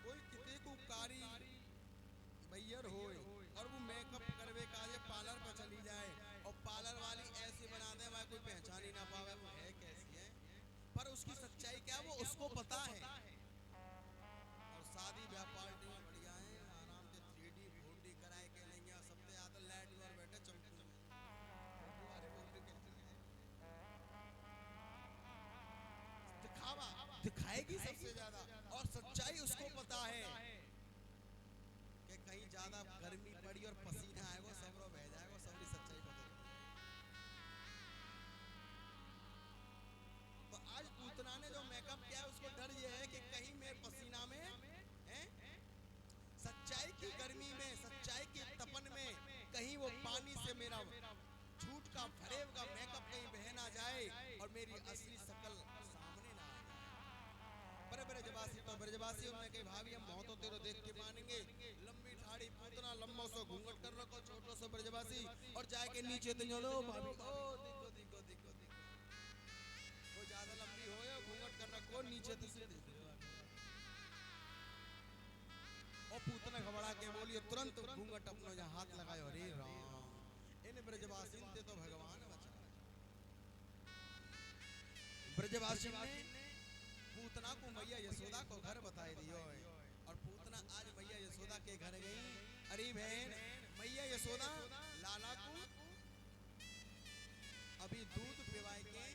कोई किते को कारी बैयर हो और वो मेकअप करवे काजे पार्लर पर चली जाए और पार्लर वाली ऐसी बना दे वह कोई पहचान ही ना पावे वो है कैसी है, पर उसकी सच्चाई क्या वो उसको पता है। और शादी ब्याह पार्टी में बढ़िया है, आराम से 3D 4D कराए के लेंगे, सबसे ज्यादा लाइट और बैठे चमकू दिखावा दिखाएगी सबसे ज्यादा, और सच्चाई उसको पता है कि कहीं ज्यादा गर्मी पड़ी और पसीना आएगा सबरो बह जाएगा, सबरी सच्चाई पता है। तो आज पूतना ने जो मेकअप किया है उसको डर ये है कि कहीं मैं पसीना में सच्चाई की गर्मी में, सच्चाई की तपन में कहीं वो पानी से मेरा झूठ का फरेब का मेकअप कहीं बह ना जाए और मेरी असली शक्ल सामने ना आ जाए। पर ब्रजवासी तो ब्रजवासी उन्होंने कही भाभी हम मोह तो तेरे देख के मानेंगे, लंबी ठाड़ी पूतना लंबो सो घूंघट कर रखो छोटो सो ब्रजवासी और जाके नीचे तो चलो भाभी ओ देखो देखो देखो देखो, वो ज्यादा लंबी हो या घूंघट कर रखो नीचे तो से देखो। और पूतना घबरा के बोलिए तुरंत घूंघट अपना जहाँ हाथ लगाए, अरे राम इन ब्रजवासी ते तो भगवान बचा। ब्रजवासी ने पूतना को मैया यशोदा को घर बताए दियो और पूतना आज मैया यशोदा के घर गई। अरे बहन मैया यशोदा लाला को अभी दूध पिवाए के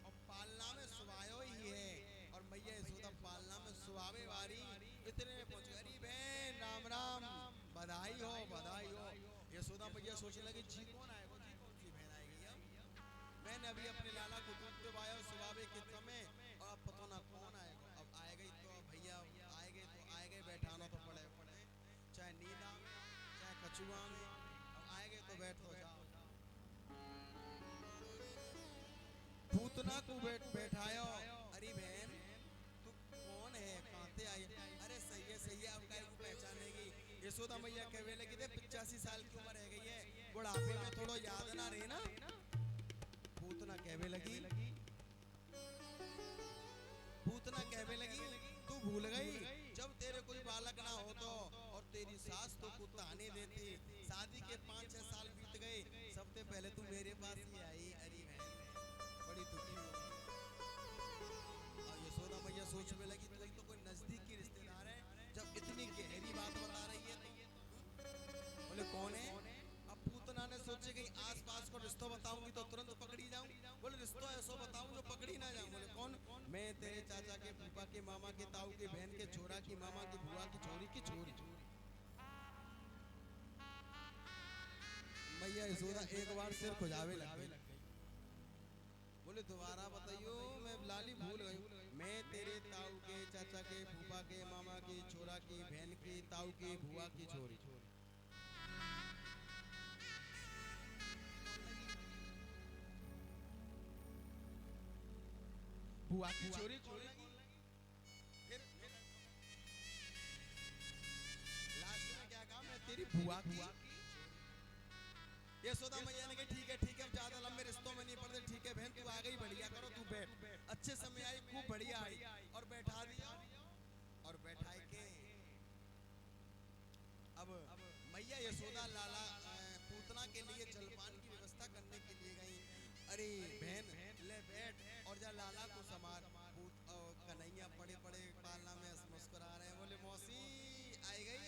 और पालना में सुवायो ही है और मैया यशोदा पालना में सुवावे वारी इतने में पहुंच गई। बहन राम राम, बधाई हो बधाई हो। यशोदा मैया सोचने लगी जी कौन आएगा, जी कौन सी बहन आएगी। अब मैंने अभी अपने लाला को दूध पिवाया सुवावे के समय और अब पता ना कौन आएगा। अब आए गई तो भैया आए गए तो आए गए, बैठाना तो पड़े पड़े, चाहे नींदा में चाहे कछुआ में, अब आए गए तो बैठो जाओ। पूतना को बैठायो। अरे बहन तू कौन है, कहां आई। अरे सही है अब काय को पहचानेगी। यशोदा मैया कहने लगी थे 85 साल की उम्र रह गई है, बुढ़ापे में थोड़ा याद ना रहे ना। पूतना कहने लगी तू भूल गई जब तेरे कोई बालक ना हो तो, और तेरी सास तो को ताने देती, शादी के 5-6 साल बीत गए, सबसे पहले तू मेरे पास ही आई। अरे बड़ी दुखी हो। और यशोदा मैया सोचने लगी तो कोई नजदीक की रिश्तेदार है, जब इतनी गहरी बात बता रही है तो बोले कौन है। अब पूतना ने सोचे कि आसपास को रिश्ता बताऊंगी तो तुरंत पकड़ी रिश्तो ऐसो बताऊं जो पकड़ी ना जाऊं। बोले कौन? मैं तेरे चाचा के, फूफा के, मामा के, ताऊ के, बहन के, छोरा की, मामा की, बुआ की, छोरी की छोरी। मैया यशोदा एक बार सिर खुजावे लग गई। बोले दोबारा बताइयो, मैं लाली भूल गई। मैं तेरे ताऊ के, चाचा के, फूफा के, मामा की, छोरा की, बहन की, ताऊ की, बुआ की छोरी। बुआ की छोरी छोरी। फिर लास्ट में क्या कहा? मैं तेरी बुआ की। यशोदा मैया ने कहा ठीक है ज्यादा लंबे रिश्तों में नहीं पड़ते। ठीक है बहन, तू आ गई, बढ़िया करो, तू बैठ। अच्छे समय आई, खूब बढ़िया आई और बैठा दिया। और बैठाए के अब मैया यशोदा लाला पूतना के लिए जलपान की व्यवस्था करने के लिए गई। अरे बहन ले बैठ और जा लाला को समार। कन्हैया पड़े पड़े पालना में मुस्कुरा रहे हैं। बोले मौसी आई गई।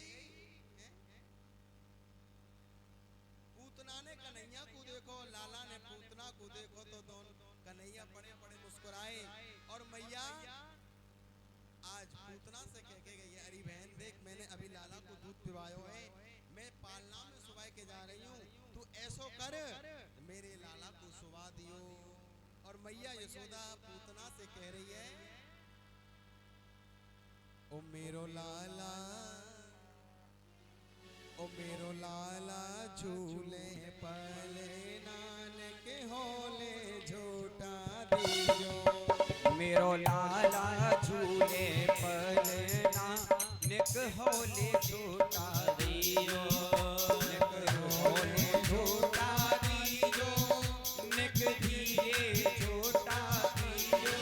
पूतना ने कन्हैया को देखो, लाला ने पूतना को देखो, तो दोनों कन्हैया पड़े पड़े मुस्कुराए। और मैया आज पूतना से कह के गई है, अरे बहन देख, मैंने अभी लाला को दूध पिवायो है, मैं पालना में सुबह के जा रही हूँ, तू ऐसो कर मेरे लाला को सुबह दियो। और मैया यशोदा पूतना से कह रही है, ओ मेरो लाला, ओ मेरो लाला झूले पले नानक होले झूठा दियो। मेरो लाला झूले पर नानक होले झूठा दियो। निक होले झूठा दियो, निक धीरे झूठा दियो।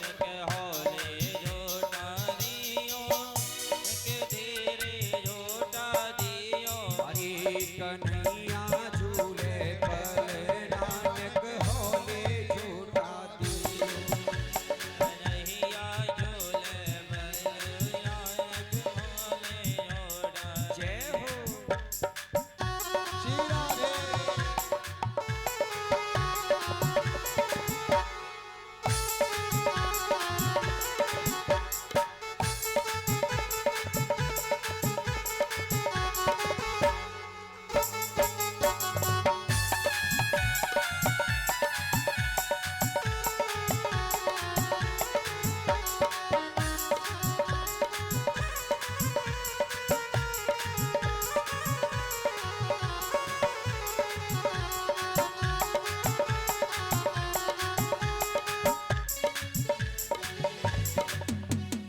निक होले झूठा दियो, निक धीरे झूठा दियो। अरे कन्हैया झूले पर नानक होले झूठा दियो। कन्हैया झूले पर नानक होले झूठा। जय हो श्री राधे।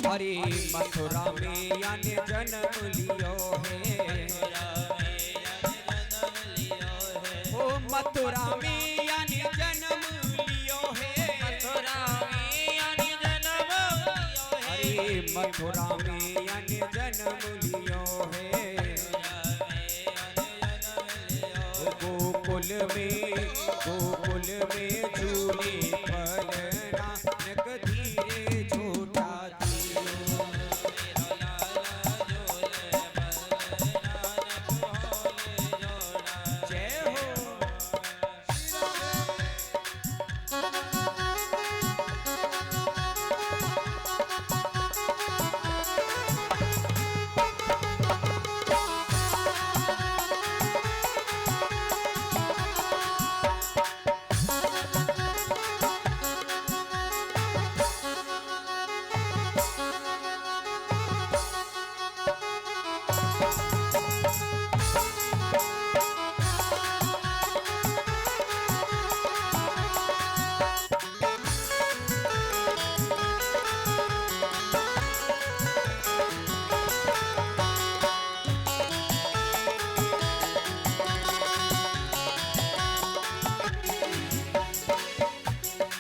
अरे मथुरा में यानी जन्म लियो है। ओ मथुरा में यानी जन्म लियो है। अरे मथुरा में यानी जन्म लियो है। गोकुल में झूले फल नानक धीरे झूठा दियो। जय हो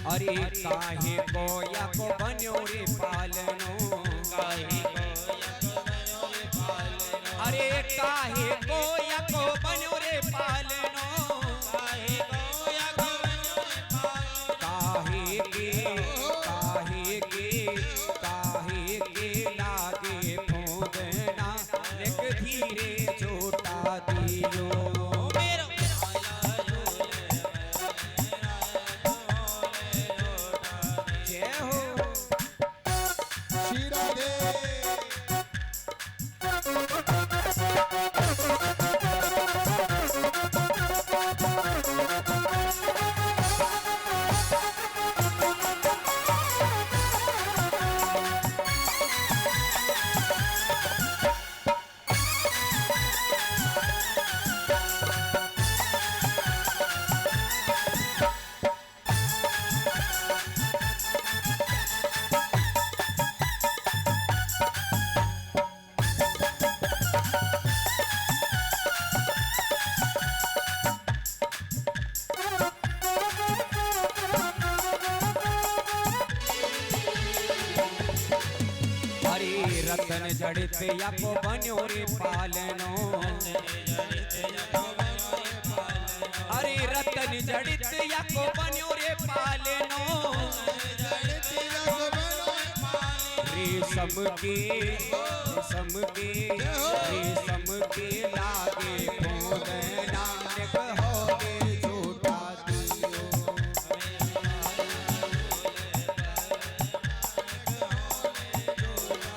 अरे काहे कोया को बन्यो रे पालनो। अरे काहे कोया को बन्यो रे पालनो। काहे के लागे फोदना निक धीरे झूठा दियो। जड़ित याको बन्यो रे पालनो अरे रतन जड़ित याको बन्यो रे पालनो रेशम के लागे खोद नानक होगे झूठा दियो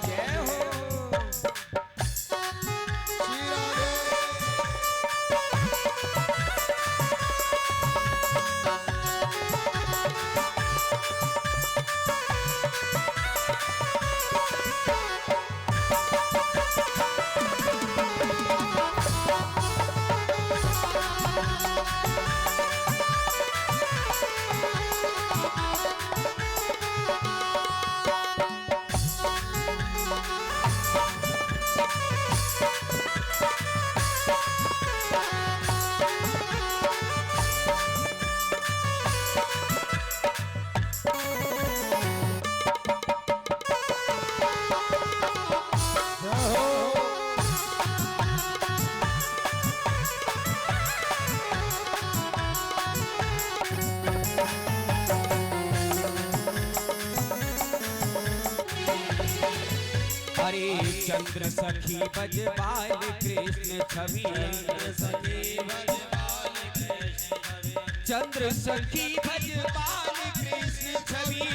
जय हो हरे चंद्र सखी बजबाल कृष्ण छवि चंद्र सखी भजबाल कृष्ण छवि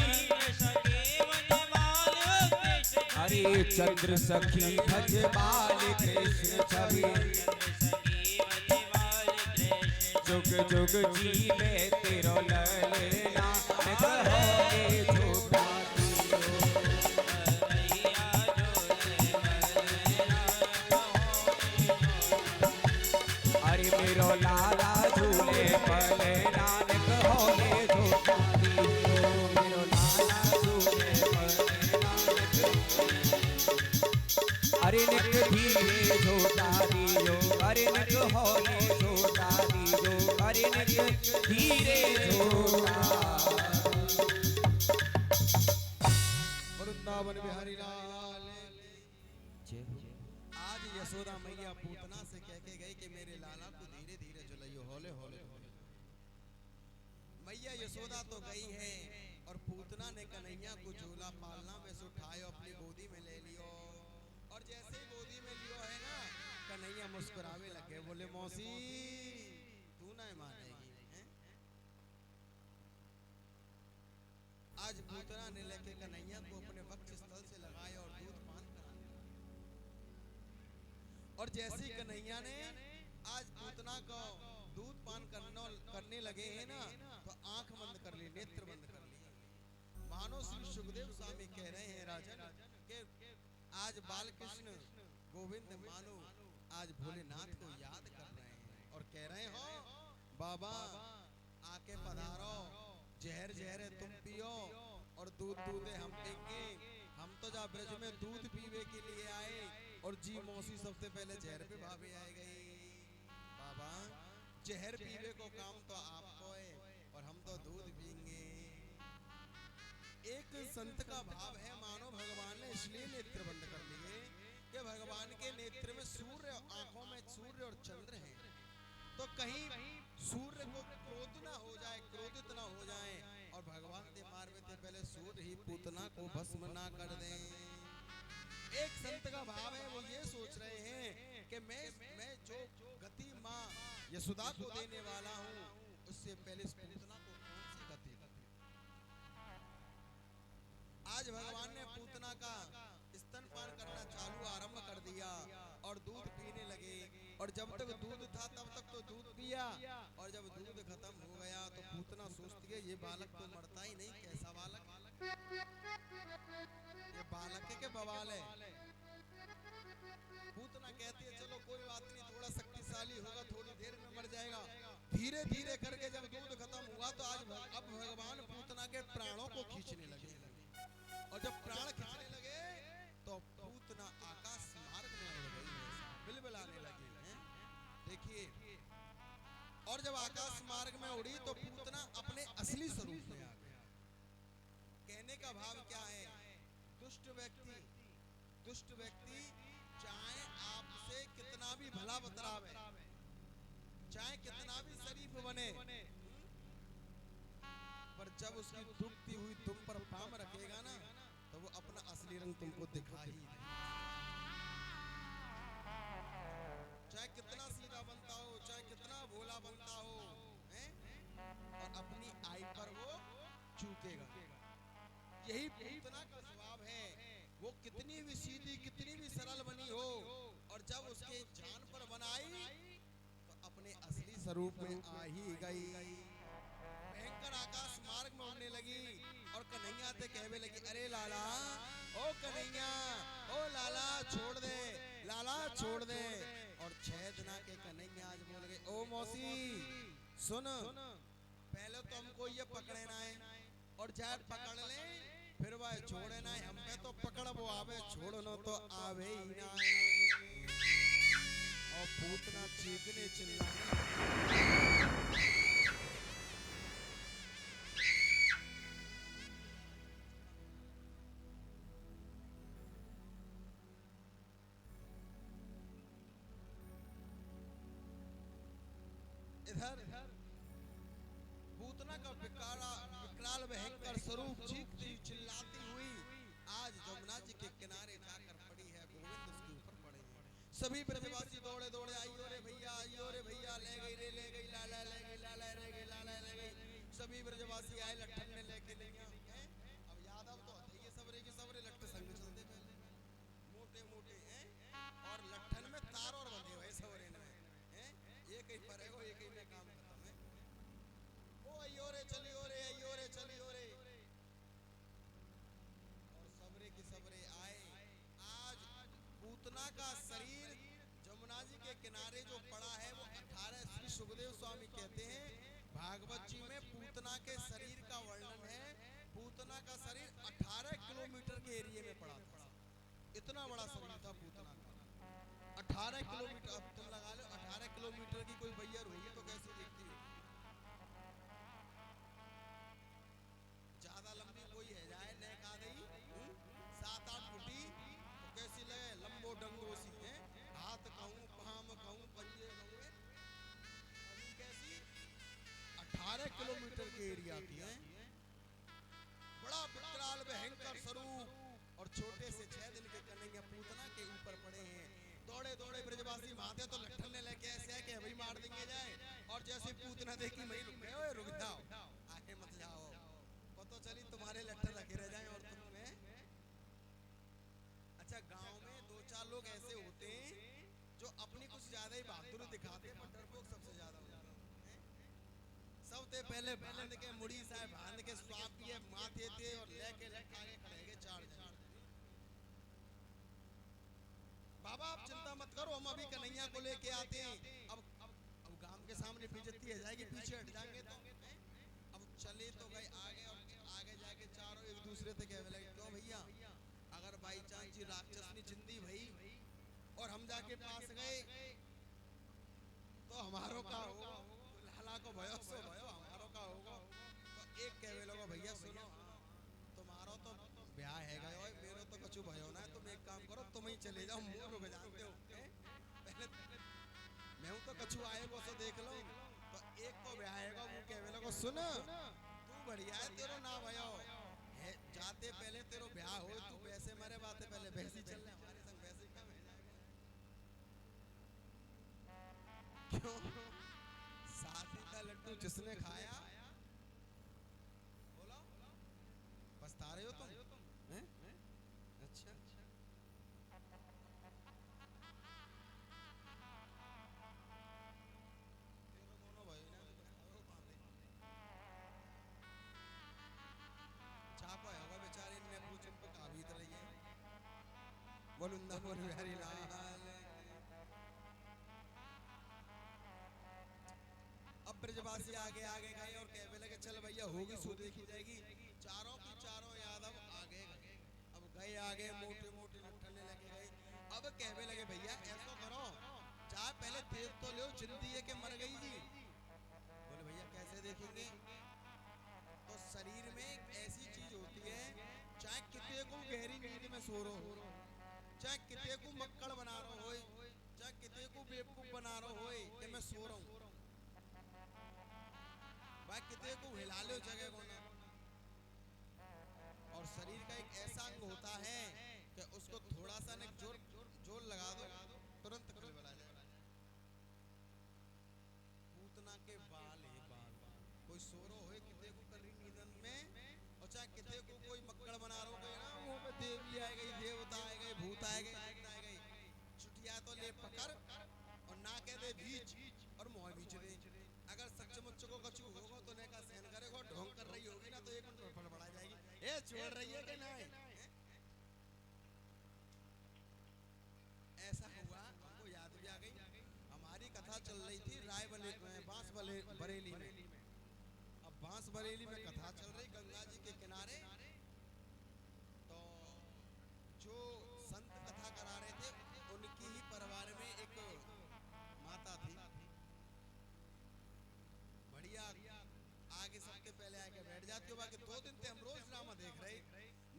हरे चंद्र सखी भजबाल कृष्ण छवि जुग जुग जीवे तेरो ललना कहोगे झूठा अरे मेरो लाला झूले पर नानक होगे झूठा दियो मेरो लाला झूले पर नानक अरे निक धीरे झूठा दियो अरे निक होगे झूठा दियो अरे निक धीरे झूठा वृंदावन बिहारी लाल आज यशोदा मैया पूतना से कह के गई कि मेरे लाला को धीरे धीरे चलाइयो हौले हौले मैया यशोदा तो गई है और पूतना ने कन्हैया को झूला पालना में से उठायो अपनी गोदी में ले लियो और जैसे ही गोदी में लियो है ना कन्हैया मुस्कुरावे लगे बोले मौसी तू ना मानेगी हैं? आज पूतना ने लेके कन्हैया को अपने वक्ष स्थल से लगाया और दूध पान कराने और जैसी कन्हैया ने आज पूतना को दूध पान करने लगे हैं ना तो आंख बंद कर ली नेत्र बंद कर ली मानो श्री सुखदेव स्वामी कह रहे हैं राजन कि आज बाल कृष्ण गोविंद मानो आज भोलेनाथ को याद कर रहे हैं और कह रहे हो बाबा आके पधारो जहर जहर तुम पियो और दूध दूधे हम देंगे हम तो जा ब्रज में दूध पीवे के लिए आए और जी मौसी सबसे पहले जहर पे भाभी आए गई बाबा जहर पीवे को काम तो आपको है और हम तो दूध पीएंगे एक संत का भाव है मानो भगवान ने इसलिए नेत्र बंद कर लिए कि भगवान के नेत्र में सूर्य आंखों में सूर्य और चंद्र है तो कहीं सूर्य को क्रोध ना हो जाए क्रोधित ना हो जाए और भगवान के मार्ग से पहले सूर्य ही पूतना को भस्म ना कर दे एक संत का भाव है वो ये सोच रहे हैं कि मैं जो गति माँ यशोदा को देने वाला हूँ उससे पहले इस पूतना को कौन सी गति आज भगवान ने पूतना का स्तनपान करना चालू आरंभ कर दिया और दूध पीने लगे और जब तक दूध था तब तक तो दूध पिया और जब दूध खत्म हो गया तो पूतना सोचती है ये बालक तो मरता ही नहीं कैसा बालक ये बालक के बवाल है पूतना कहती है चलो कोई बात नहीं थोड़ा शक्तिशाली होगा थोड़ी देर में मर जाएगा धीरे धीरे करके जब दूध खत्म हुआ तो आज अब भगवान पूतना के प्राणों को खींचने लगे और जब प्राण खींचने लगे तो पूतना आकाश मार्ग में उड़ गई बिलबिलाने लगी हैं देखिए और जब आकाश मार्ग में उड़ी तो पूतना अपने असली स्वरूप में आ गया कहने का भाव क्या है दुष्ट व्यक्ति दुष्ट व्यक्ति चाहे आपसे कितना भी भला बतरावे, चाहे कितना भी शरीफ बने, पर जब उसकी दुखती हुई तुम पर पाम रखेगा ना, तो वो अपना असली रंग तुमको दिखा ही देगा। चाहे कितना सीधा बनता हो, चाहे कितना भोला बनता हो, हैं? और अपनी आई पर वो चूकेगा। यही पूतना का स्वभाव है। वो कितनी भी सीधी, कितनी भी सरल बनी हो, और जब उसके जान पर बनाई तो अपने असली स्वरूप में आ ही गई। भयंकर आकाश मार्ग में उड़ने लगी और कन्हैया से कहने लगी, अरे लाला, ओ कन्हैया, ओ लाला छोड़ दे, लाला छोड़ दे। और 6 दिना के कन्हैया आज बोल गए, ओ मौसी सुन, पहले तो हमको ये पकड़े ना है, और चाहे पकड़ ले फिर वह छोड़े ना, हम पे तो पकड़ वो आवे, छोड़नो तो आवे ही ना। और पूतना चीखने चिल्लाने, इधर पूतना का विकराल भयंकर स्वरूप चीखती चिल्लाती हुई आज जमुना जी के किनारे जाकर पड़ी है। गोविंद उसके ऊपर पड़े हैं। सभी ब्रजवासी दौड़े दौड़े, आइयो रे भैया, आइयो रे भैया, ले गई रे, ले गई लाला, ले गई लाला, ले गई लाला, ले गई। सभी ब्रजवासी आए, लट्ठन ने लेके लिया। अब यादव तो थे ये सबरे के सबरे लट्ठ संग चलते पहले, मोटे मोटे हैं, और लट्ठन में तार और बंधे हुए सबरे में, हैं? एक ही परेगो, एक ही में काम खत्म है। ओ अयो रे चलियो रे, अयो रे चलियो रे। और सबरे के सबरे आए। आज पूतना का शरीर जमुना जी के किनारे जो पड़ा है वो 18, श्री सुखदेव स्वामी कहते हैं भागवत जी में पूतना के शरीर का वर्णन है। पूतना का शरीर 18 किलोमीटर के एरिया में पड़ा था। इतना बड़ा शरीर था पूतना का, 18 किलोमीटर। अब तुम लगा लो 18 किलोमीटर की कोई बैयर होगी तो कैसी दिखती है? ज्यादा लंबी कोई है जाए नेक आ गई 7-8 फुटी तो कैसी लगे, लंबो डंगो सी है। हाथ कहूँ, पाम कहूँ, पंजे कहूँ, अभी कैसी 18 किलोमीटर के एरिया की है। बड़ा विकराल भयंकर स्वरूप, और छोटे से 6 दिन के कन्हैया पूतना के ऊपर पड़े हैं। दौड़े दौड़े ब्रजवासी माते तो लट्ठन ने लेके ऐसे कि भाई मार देंगे जाए, और जैसे पूतना देखी मैं रुक गए, ओए रुक जाओ, आगे मत जाओ, पता चली तुम्हारे लट्ठन रखे रह जाएं और तुम्हें। अच्छा, गांव में 2-4 लोग ऐसे होते हैं जो अपनी कुछ ज्यादा ही बहादुरी दिखाते हैं, पर डरपोक सबसे ज्यादा होते हैं। सबसे पहले बांध के मुड़ी साहब बांध के स्वाप किए माथे थे और लेके आगे खड़े गए 4 जन। बाबा आप चिंता मत करो, हम अभी कन्हैया को लेके आते हैं। अब गांव के सामने बेइज्जती है जाएगी, पीछे हट जाएंगे तो। अब चले तो गए आगे, और आगे जाके चारों एक दूसरे से कहने लगे, क्यों भैया, अगर बाई चांस जी राक्षसनी चिंदी भई और हम जाके पास गए तो हमारो का होगा? लाला को भयो सो भयो, हमारो का होगा? तो एक कहने लगा, भैया सुनो, तुम्हारो तो ब्याह है गए, और मेरे तो कछु भयो ना है, तुम एक काम करो, तुम ही चले जाओ, मुंह रुक जानते हो। पहले मैं हूं तो कछु आए वो सो देख लो। तो एक को ब्याह है, वो कहने लगा, सुन तू बढ़िया है, तेरो ना भयो है, जाते पहले तेरो ब्याह हो, तू वैसे मरे बातें पहले वैसे चल रहे हमारे संग, वैसे क्या मिल जाएगा? क्यों? साथी का लड्डू जिसने खाया, बोलो पछता रहे हो तुम? हैं? अच्छा, चापा होगा बेचारे ने पूछ उनको काबीत रही है। बोलुंदा बोल बिहारी लाल। अब ब्रजवासी आगे आगे गए और कहने लगे, चल भैया होगी सो देखी जाएगी। चारों की चारों यादव आगे गए। अब गए आगे, मोटे मोटे लट्ठन लेके गए। अब कहने लगे, भैया ऐसा करो, चाहे पहले देख तो लो, जिंदी है कि मर गई जी? बोले भैया कैसे देखेंगे? तो शरीर में एक ऐसी चीज होती है, चाहे कितने को गहरी नींद में सो रहो, चाहे किते को मक्कड़ बना रहो होए, चाहे किते को बेवकूफ बना रहो होए कि मैं सो रहा हूँ, भाई किते को हिला लो जगह को ना। और शरीर का एक ऐसा अंग होता है कि उसको थोड़ा सा न जोर जोर लगा दो तुरंत खलबला जाए। पूतना के बाल है बाल, कोई सोरो होए किते को कर रही नींदन में, और चाहे किते को कोई मक्कड़ बना रहा हो ना, मुंह पे देवी आ गई, देवता आ गए, भूत आ गए, छुटिया तो ले पकड़ और ना कह दे बीच और मुंह बीच दे। अगर सचमुच को कछु होगा तो ने का सहन करेगा, ढोंग कर रही होगी ना तो एक मिनट फड़फड़ा जाएगी, ए छोड़ रही है कि नहीं। ऐसा हुआ, हमको याद भी आ गई, हमारी कथा चल रही थी बांस बरेली में। अब बांस बरेली में कथा चल रही गंगा जी के किनारे, तो जो संत कथा करा रहे थे उनकी ही परिवार में एक माता थी, बढ़िया आगे सबके पहले आके बैठ जाती हो। बाकी 2 दिन से हम रोज ड्रामा देख रहे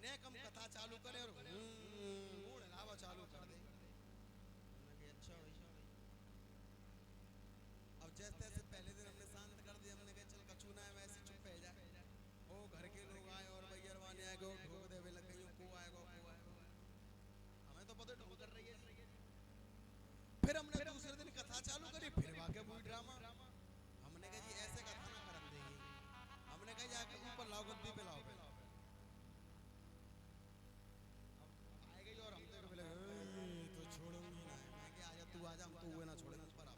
ने, कम कथा चालू करे और मूड हिलावा चालू कर दे। अच्छा भैया, अब जैसे तैसे पहले दिन हमने शांत कर दिया, हमने कहा चल कछु ना है वैसे चुप है जा। ओ घर के लोग आए और भैया आए गो ढोक दे लग गई को आएगा, हमें तो पता ढोक कर रही है। फिर हमने दूसरे दिन कथा चालू करी, फिर वाकई वही ड्रामा। हमने कहा जी ऐसे कथा ना करम देंगे, हमने कहा जाके ऊपर लाओ गद्दी पे लाओ। अब आए गई और हम तो बोले तो छोड़ूंगी ना, मैं कि आजा तू आजा, हम तो हुए ना छोड़ेंगे ऊपर आ।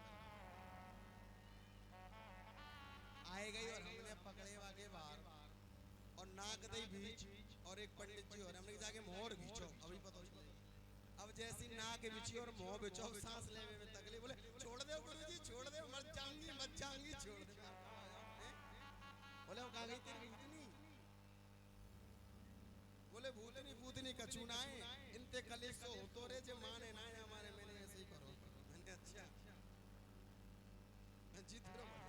आए गई और हमने पकड़े वाके बाहर और नाक दई बीच और एक पंडित जी और हमने जाके मोर खींचो, अभी पता चलेगा। अब जैसी नाक बिछी और मुंह बिछो, सांस लेने में तकलीफ, बोले छोड़ दे गुरुजी छोड़ दे, मर जाऊंगी छोड़ दे। बोले वो कहाँ गई तेरी भूतनी, बोले भूतनी कछु ना है, इनते कलेश तो होतो रे जे माने ना है हमारे, मैंने ऐसे ही करो। मैंने अच्छा मैं जीत रहा हूँ।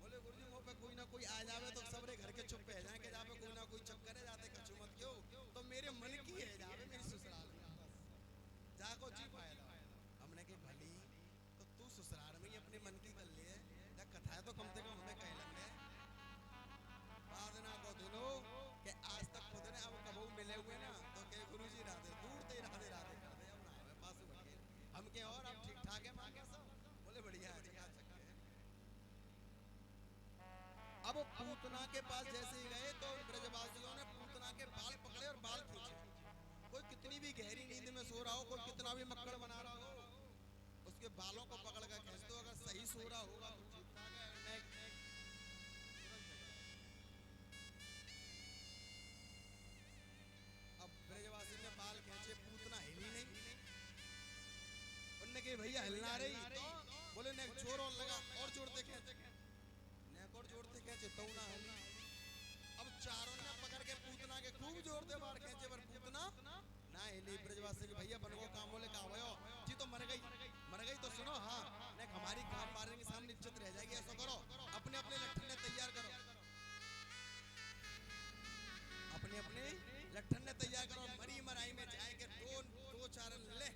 बोले गुरुजी मुँह पे कोई ना कोई आ जावे तो सबरे घर के चुप है जाए, के जावे कोई ना कोई चक्कर है जाते कछु मत क्यों, तो मेरे मन की है जावे मेरी ससुराल जाको जी फायदा। हमने कही भली तो तू ससुराल में ही अपने मन की कर ले, कथा है तो कम से कम हमें कह लेंगे। बाद ना को दिनो कि आज तक खुद ने अब कबू मिले हुए ना, तो कहे गुरुजी राधे दूर ते राधे राधे कर दे, अब ना हमें पास बैठे हम के और अब ठीक ठाक है मां के सब, बोले बढ़िया है चका। अब पूतना के पास जैसे ही गए तो ब्रजवासियों ने पूतना के बाल पकड़े और बाल खींचे। कोई कितनी भी गहरी नींद में सो रहा हो, कोई कितना भी मक्कड़ बना रहा हो, उसके बालों को पकड़ कर खींच दो, अगर सही सो रहा होगा तो ठीक ठाक है। अब ब्रजवासी ने बाल खींचे, पूतना हिली नहीं, उनने कहा भैया हिलना रही, तो बोले ने जोर और लगा और जोड़ते खींचे, और जोड़ते खींचे तो ना हिली। अब चारों ने पकड़ के पूतना के खूब जोर दे बाहर खींचे, पर पूतना ना हिली। ब्रजवासी भैया बन को काम बोले कहा भयो जी तो मर गई तो सुनो, हाँ ने हमारी काम मारने के सामने इज्जत रह जाएगी, ऐसा करो अपने अपने लट्ठन तैयार करो, अपने अपने लट्ठन तैयार करो, मरी मराई में जाएंगे, दो चार ले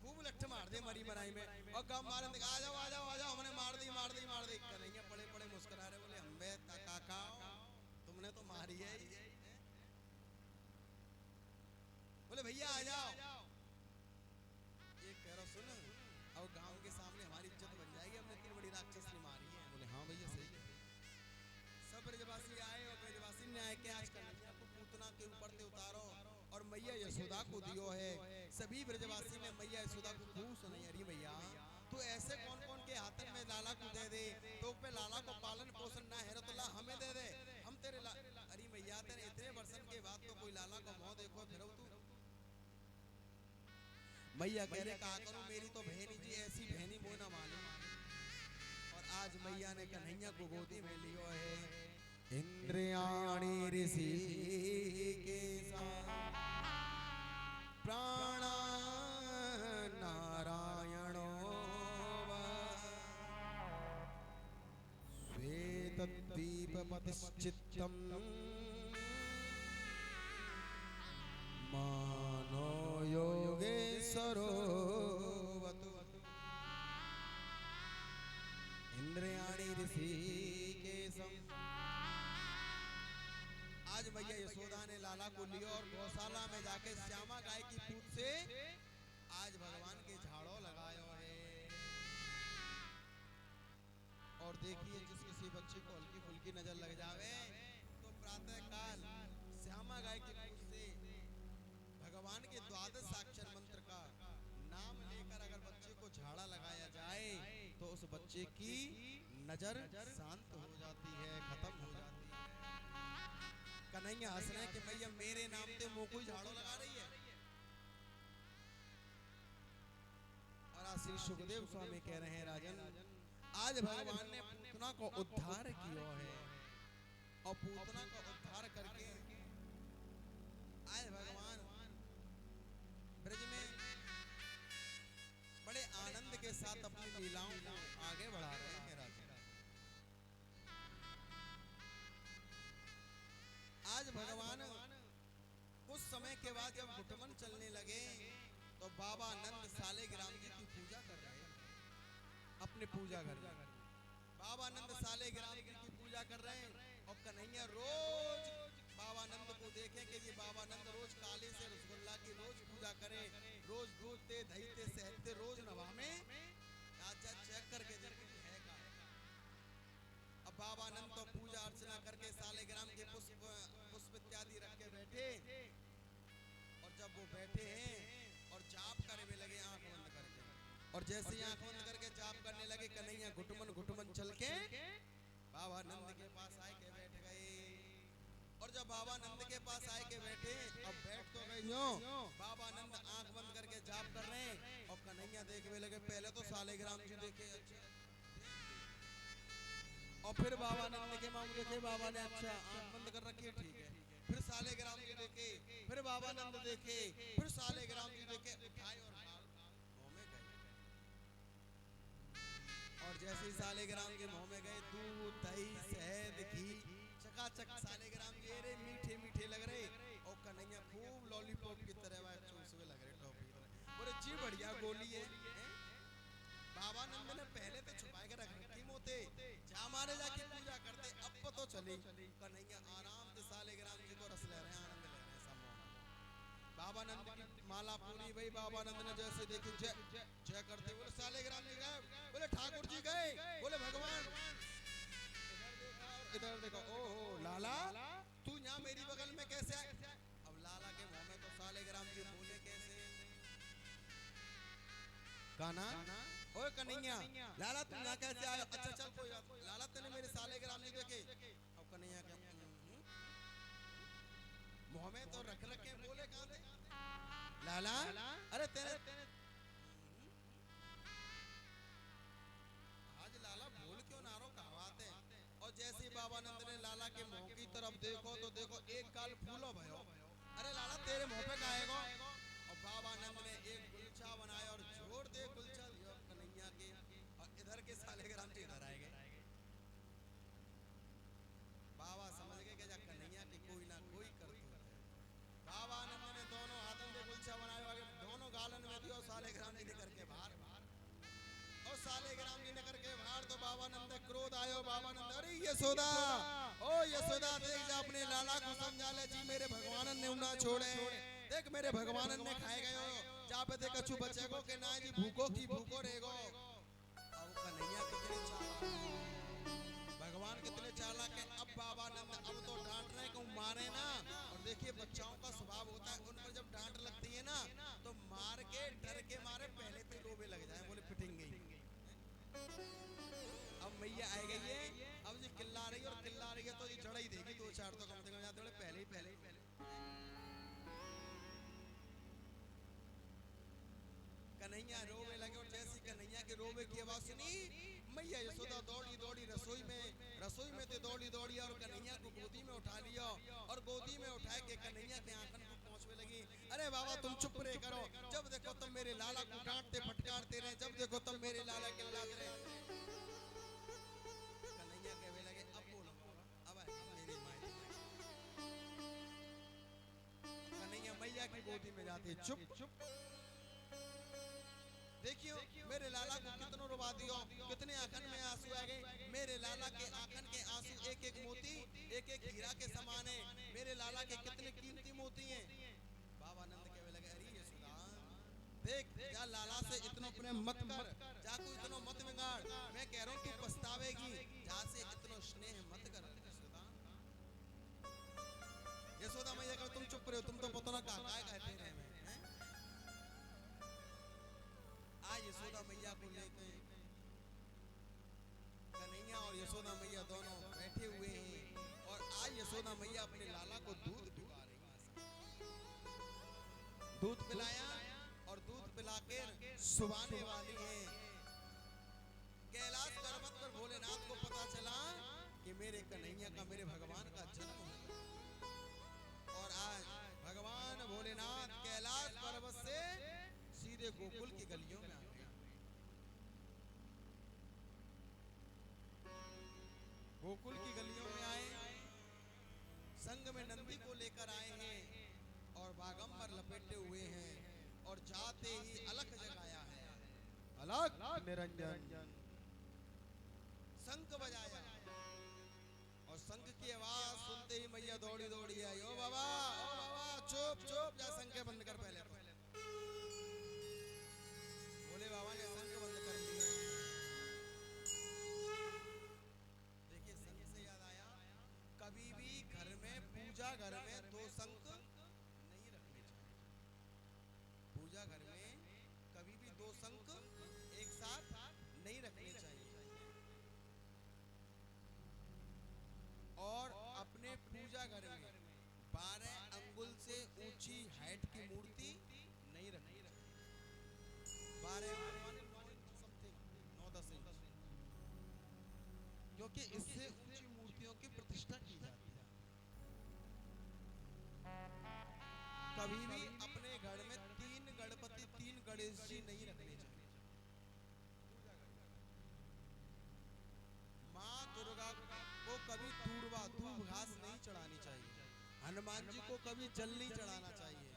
खूब लट्ठ मार दे मरी मराई में, और गम मारे आ जाओ हमने मार दी कन्हैया पड़े पड़े मुस्कुरा रहे, बोले अम्बे काका तुमने तो मारी है। बोले भैया आ जाओ, ये कह रहा सुन, अब गांव के सामने हमारी इज्जत बन जाएगी, हमने इतनी बड़ी राक्षस ने मारी है। बोले हाँ भैया सही है। सब ब्रजवासी आए और ब्रजवासी ने आए कि आज कन्हैया को पूतना के ऊपर से उतारो और मैया यशोदा को दियो है। सभी ब्रजवासी ने मैया यशोदा को खूब सुनाई, अरे भैया तो ऐसे कौन कौन के हाथन में लाला को दे दे, तो पे लाला को पालन पोषण ना है तो ला हमें दे दे, हम तेरे अरे भैया तेरे इतने वर्षन के बाद तो कोई लाला का मुंह देखो फिर तू। मैया कह रहे कहा करूं, मेरी तो बहनी जी ऐसी बहनी वो ना मालूम, और आज मैया ने कन्हैया को गोदी में लियो है। इंद्रियाणी ऋषि के साथ प्राणा नारायणो श्वेत द्वीप पतिश्चित्तम मानो योगेश्वरो इंद्रियाणि ऋषिकेशम। आज मैया यशोदा ने लाला को लिया और गौशाला में जाके श्यामा गाय की पूंछ से आज भगवान के झाड़ों लगायो है। और देखिए जिस किसी बच्चे को हल्की फुल्की नजर लग जावे तो प्रातः काल श्यामा गाय की पूंछ से भगवान के द्वादश अक्षर मंत्र का नाम लेकर अगर बच्चे को झाड़ा लगाया जाए तो उस बच्चे की नजर शांत हो जाती है, खत्म हो जाती है। कन्हैया हंस रहे कि मैया मेरे नाम से मुंह कोई झाड़ू लगा रही है। और आज श्री सुखदेव स्वामी कह रहे हैं राजन, आज भगवान ने पूतना को उद्धार किया है और पूतना को उद्धार करके आज भगवान ब्रज में बड़े आनंद के साथ अपनी लीलाओं को आगे बढ़ा रहे हैं राजन। आज भगवान कुछ समय के बाद जब घुटमन चलने लगे तो बाबा नंद सालेग्राम जी की पूजा कर रहे हैं अपने पूजा घर में। बाबा नंद सालेग्राम जी की पूजा कर रहे हैं और कन्हैया रोज बाबा नंद को देखें कि ये बाबा नंद रोज काले से रसगुल्ला की रोज पूजा करें, रोज दूधते दहीते सहते रोज नवा में अच्छा चेक करके देखें है का। अब बाबा नंद तो पूजा अर्चना करके सालेग्राम के पुष्प इत्यादि रख के बैठे और जब वो बैठे हैं और जाप करने लगे आंख बंद करके, और जैसे ही आंख बंद करके जाप करने लगे कन्हैया घुटमन चल के बाबा नंद के पास आए के बैठ गए। और जब बाबा नंद के पास आए के बैठे, अब बैठ तो गए यूं, बाबा नंद आंख बंद करके जाप कर रहे हैं और कन्हैया देखने लगे। पहले तो सालेग्राम जी देखे अच्छा, और फिर बाबा नंद के मामूल देखे, बाबा ने अच्छा आंख बंद कर रखी है ठीक है। फिर सालेग्राम जी देखे, फिर बाबा नंद देखे, फिर सालेग्राम जी देखे, उठाए और मुंह में गए। और जैसे ही सालेग्राम के मुंह में गए दूध दही शहद घी चकाचक सालेग्राम जी रे मीठे मीठे लग रहे और कन्हैया खूब लॉलीपॉप की तरह चूसवे लग रहे टॉफी की तरह। बोले जी बढ़िया गोली है। बाबा नंद ने पहले तो छुपा के रख रखी मोते जा मारे जाके पूजा करते, अब तो चली कन्हैया आराम से सालेग्राम जी को रस ले रहे हैं, आनंद ले रहे हैं सब। बाबा नंद की माला पूरी भाई, बाबा नंद ने जैसे देखी जय जय करते बोले सालेग्राम जी गए, बोले ठाकुर जी गए, बोले भगवान इधर देखो ओहो लाला तू यहाँ मेरी बगल में कैसे आए। अब लाला के मुंह में तो सालेग्राम जी बोले कैसे काना ओए कन्हैया लाला तू यहाँ कैसे आया। अच्छा चल कोई लाला तूने मेरे सालेग्राम जी देखे। अब कन्हैया के मुंह में तो रख रखे बोले कहाँ थे लाला, अरे तेरे आज लाला बोल क्यों ना रो कहावत है। और जैसे ही बाबा नंद ने लाला के मुंह की तरफ देखो तो देखो एक गाल फूलो भयो, अरे लाला तेरे मुंह पे गाएगो। और बाबा नंद ने एक गुलछा बनाया और जोर दे गुलछा दिया कन्हैया के, और इधर के सालेग्राम जी इधर आए गए। बाबा समझ गए कि कन्हैया की कोई ना कोई करतूत है। बाबा नंद ने दोनों हाथों में गुलछा बनाया, दोनों गालन में दिया सालेग्राम जी ने करके बाहर और सालेग्राम जी ने करके बाहर। तो बाबा नंद क्रोध आयो, बाबा नंद अरे यशोदा ओ यशोदा देख जा अपने लाला को समझा ले जी, मेरे भगवानन ने उना छोड़े देख, मेरे भगवानन ने खाए गयो जा पे देख कछु बचेगो के ना जी भूखो की भूखो रहेगो। अब कन्हैया कितने चालाक भगवान कितने चालाक है। अब बाबा नंद अब तो डांट रहे को मारे ना, और देखिए बच्चाओं का स्वभाव होता है उन पर जब डांट लगती है ना तो मार के डर के मारे पहले तो रोवे लग जाए, बोले पिटेंगे। अब मैया आ गई है, अब जी किल्ला रही है और किल्ला रही है तो ये जड़ा ही देगी दो चार तो कम से कम पहले ही कन्हैया रोवे लगे। और जैसी कन्हैया के रोवे की आवाज सुनी मैया यशोदा दौड़ी दौड़ी रसोई में तो दौड़ी दौड़ी और कन्हैया को गोदी में उठा लिया और गोदी में उठा के कन्हैया के आंगन को पहुंचने लगी। अरे बाबा तुम चुप रहे करो, जब देखो तुम मेरे लाला को डांटते फटकारते रहे, जब देखो तुम मेरे लाला के लाते रहे। कन्हैया कहने लगे अब बोलो अब मेरी माँ। कन्हैया मैया मैया की गोदी में जाते चुप। देखियो मेरे लाला को कितनो रुबा दियो, कितने आंखन में आंसू आ गए। मेरे लाला के आंखन के आंसू एक एक मोती, एक एक हीरा के समान है। मेरे लाला के कितने कीमती मोती हैं। बाबा नंद कहने लगे अरे यशोदा देख जा लाला से इतना प्रेम मत कर, जा को इतना मत बिगाड़। मैं कह रहा हूँ तू पछतावेगी, जा से इतना स्नेह मत कर। यशोदा मैया कहा तुम चुप रहे हो, तुम तो पता ना काय कहते रहे हैं। आज यशोदा मैया को लेकर कन्हैया और यशोदा मैया दोनों बैठे हुए हैं और आज यशोदा मैया अपने लाला को दूध पिला रही है। दूध पिलाया और दूध पिलाकर सुवाने वाली है। कैलाश पर्वत पर भोलेनाथ को पता चला कि मेरे कन्हैया का, मेरे भगवान का जन्म हो। और आज भगवान भोलेनाथ कैलाश पर्वत से सीधे गोकुल की गलियों में आ गए। गोकुल की गलियों में आए, संग में नंदी को लेकर आए हैं और बागंबर लपेटे हुए हैं और जाते ही अलख जगाया है। अलख निरंजन शंख बजाया और शंख की आवाज सुनते ही मैया दौड़ी दौड़ी आई। ओ बाबा चुप चुप जा, शंख बंद कर पहले। भोले बाबा ने शंख बंद कर दिया। देखिए शंख से याद आया, कभी भी घर में पूजा घर में दो शंख नहीं रखने चाहिए। पूजा घर में कभी भी दो शंख एक साथ नहीं रखने चाहिए। और अपने पूजा घर में 12 अंगुल से ऊंची हाइट की मूर्ति नहीं रखनी चाहिए। 12 समथिंग 9-10 इंच, क्योंकि इससे ऊंची मूर्तियों की प्रतिष्ठा की जाती है। कभी भी अपने घर में 3 गणपति 3 गणेश जी नहीं रखने चाहिए। माँ दुर्गा को कभी दूब घास नहीं चढ़ानी चाहिए। हनुमान जी को कभी जल नहीं चढ़ाना चाहिए।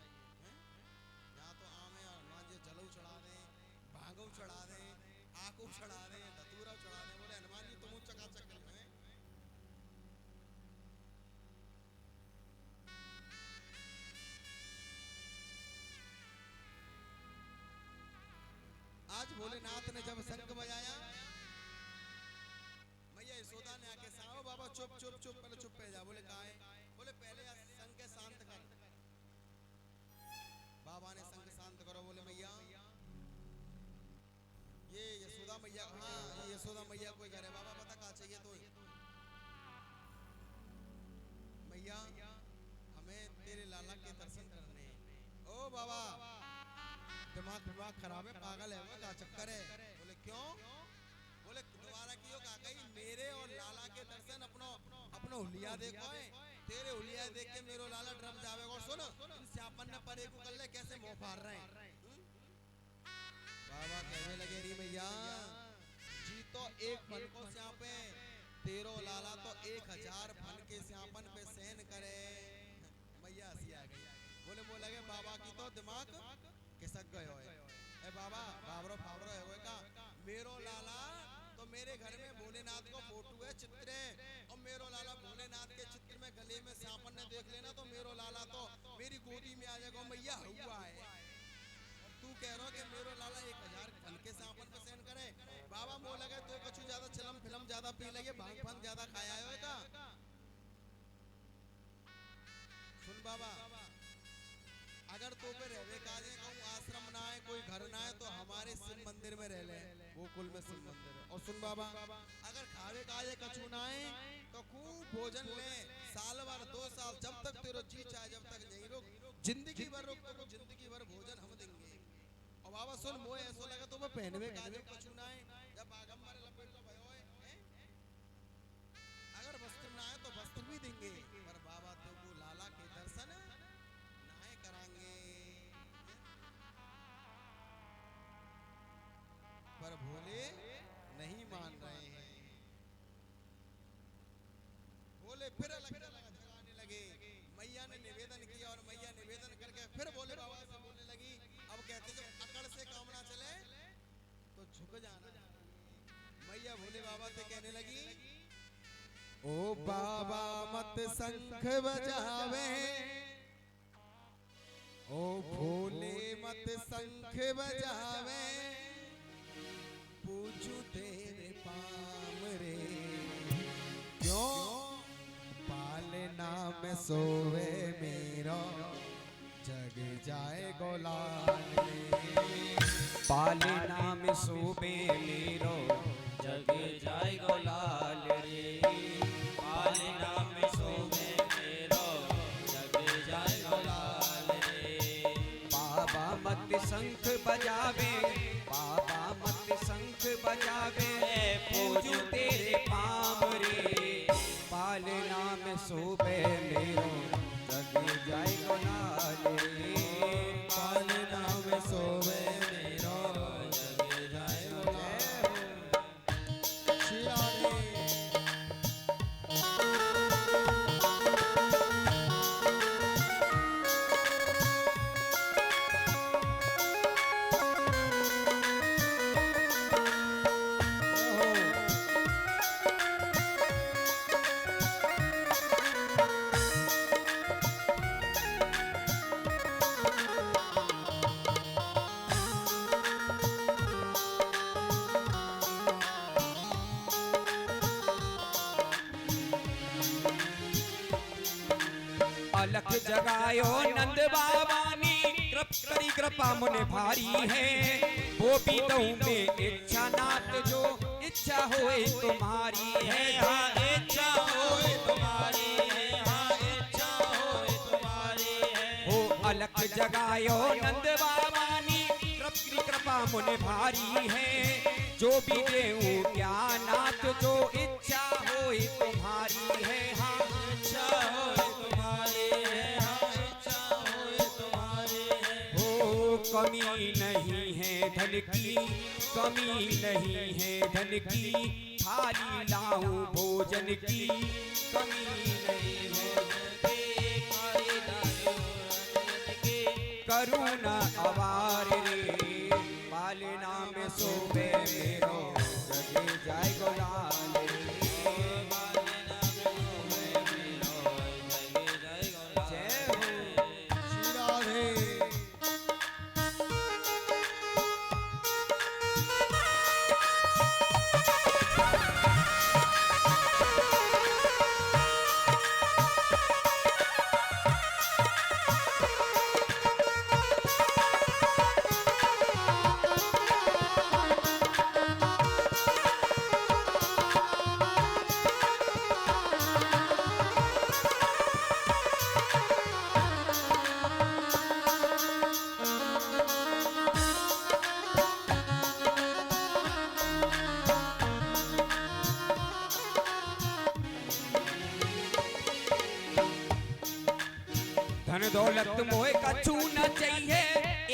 यहाँ तो आम है, हनुमान जी जलऊ चढ़ा दें, भागव चढ़ा दें, आकू चढ़ा दें, धतूरा चढ़ा दें। बोले हनुमान जी तुम चकाचक हैं। आज भोलेनाथ ने जब शंख बजाया, मैया यशोदा ने आके साओ बाबा चुप चुप चुप, पहले चुप पे जा। बोले कहा है? बोले पहले शंख के शांत कर। बाबा ने शंख शांत करो। बोले मैया ये यशोदा मैया, हाँ ये यशोदा मैया कोई घर है। बाबा बता कहाँ चाहिए तो? मैया हमें तेरे लाला के दर्शन करने। ओ बाबा दिमाग खराब है, पागल है वो, क्या चक्कर है? बोले क्यों? बोले दोबारा क्यों? कहा कहीं मेरे और लाला के दर्शन अपनो हुलिया देखो है। तेरे हुलिया देख के मेरो लाला डर जावेगा। और सुन श्यापन ने परे को कर ले कैसे मुंह फाड़ रहे हैं। बाबा कहने लगे री मैया जी तो एक फन को स्यापे, तेरो लाला तो 1000 फन के स्यापन पे सहन करे। मैया हंसी आ गई। बोले वो लगे बाबा की तो दिमाग खिसक गए है। ए बाबा बाबरो फावरो है का? मेरो लाला तो मेरे घर में भोलेनाथ को फोटो है, चित्र है, और मेरो लाला भोलेनाथ के चित्र में गले में सांपन ने देख लेना तो मेरो लाला तो मेरी गोदी में आ जाएगा। मैया हुआ है तू कह रहा कि मेरो लाला 1000 फल के सांपन पे सहन करे। बाबा मोह लगे तो कछु ज्यादा चलम फिल्म ज्यादा पी लगे, भांग फंग ज्यादा खाया है का? सुन बाबा अगर तो पे रहवे काजे कहूँ आश्रम ना है, कोई घर ना है, तो हमारे शिव मंदिर में रह ले, गोकुल में शिव मंदिर है। और सुन बाबा अगर खावे काजे कछु ना है तो खूब भोजन ले, साल भर 2 साल जब तक तेरो जी चाहे जब तक नहीं रुक, जिंदगी भर रुक, तो जिंदगी भर भोजन हम देंगे। और बाबा सुन मोए ऐसा लगा तो मैं पहनवे काजे कछु ना है, जब आगंबर लपेट तो भयो है, अगर वस्त्र ना है तो वस्त्र भी देंगे, पर बाबा तो वो लाला के दर्शन नाए करांगे। पर भोले नहीं मान रहे हैं। भोले फिर अलग जगाने लगे। मैया ने निवेदन किया और मैया निवेदन करके फिर बोले बातें कहने लगी। ओ बाबा मत शंख बजावे, ओ भोले मत शंख बजावे, पूछू तेरे पाम रे, क्यों पालना में सोवे मेरो, जग जाए गोलाल रे। पालना में सोबे मेरो, जग जाए गोलाल रे। पालना में सोवे मेरो, जग जाए गोलाल रे। बाबा मत शंख बजावे, बाबा मत शंख बजावे, पूजू तेरे पाम रे। पालना में सोबे मेरो, जग जाए गोलाल रे। पालना में सोवे मेरो, जग जाए गोलाल रे। शिया रे। अलख जगायो नंद बाबानी, करी कृपा मुने भारी है। वो भी दऊं में इच्छा नाथ, जो इच्छा होए तुम्हारी है। हाँ इच्छा होए तुम्हारी है, हाँ इच्छा होए तुम्हारी है। हो अलख जगायो नंद बाबानी, करी कृपा मुने भारी है। जो भी देऊं ज्ञानाथ, जो इच्छा होए तुम्हारी है। हाँ इच्छा होए तुम्हारी है, हाँ इच्छा होए तुम्हारी है। हो कमी नहीं है धन की, कमी नहीं है धन की, थाली लाऊं भोजन की, कमी नहीं है धन की। खाली लाऊं भोजन की, करुणा अवार रे। पालना में सोवे मेरो, जगे जाए गोलाल रे। पालना में सोवे मेरो, जग जाए गोलाल जय हो। रे। शिया रे। धन दौलत मोह कछु न चाहिए,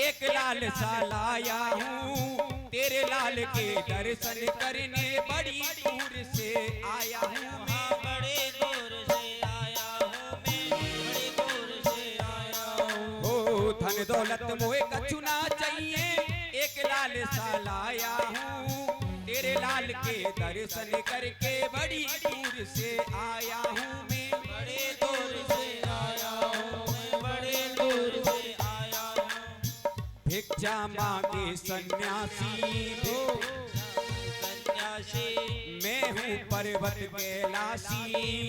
एक लाल सा लाया हूँ। तेरे लाल के दर्शन करने बड़ी दूर से आया हूँ मैं। हाँ बड़े दूर से आया हूँ मैं, बड़ी दूर से आया हूँ। हो धन दौलत मोह कछु न चाहिए, एक लाल सा लाया हूँ। तेरे लाल के दर्शन करके बड़ी दूर से आया हूँ मैं। बड़े दूर से आया हूँ मैं, बड़े दूर से आया हूँ। भिक्षा मांगे सन्यासी हो, सन्यासी मैं हूँ पर्वत कैलाशी।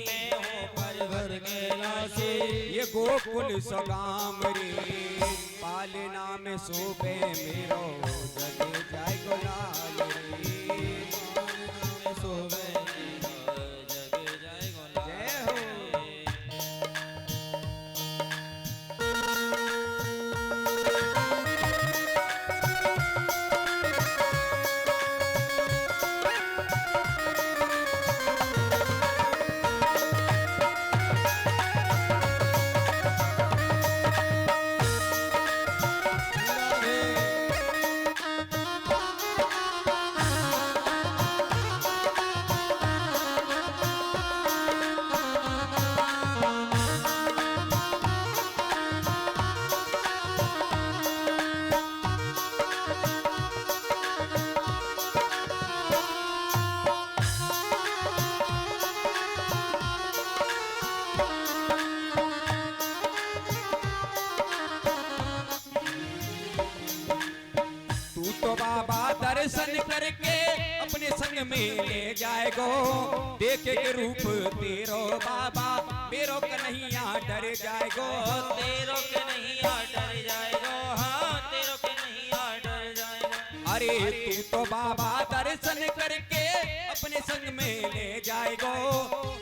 मैं हूँ पर्वत कैलाशी। ये गोकुल सगाम रे। पालना में सोबे मेरो, जगे जाए गोलाल रे। पालना में सोवे मेरो, जग जाए गोलाल जय हो। रे। शिया रे। में ले जाएगो, देखे के रूप तेरो बाबा मेरो कन्हैया डर जाएगो। तेरो कन्हैया डर जाएगो, हाँ तेरो कन्हैया डर जाएगो। अरे तू तो बाबा दर्शन करके अपने संग में ले जाएगो,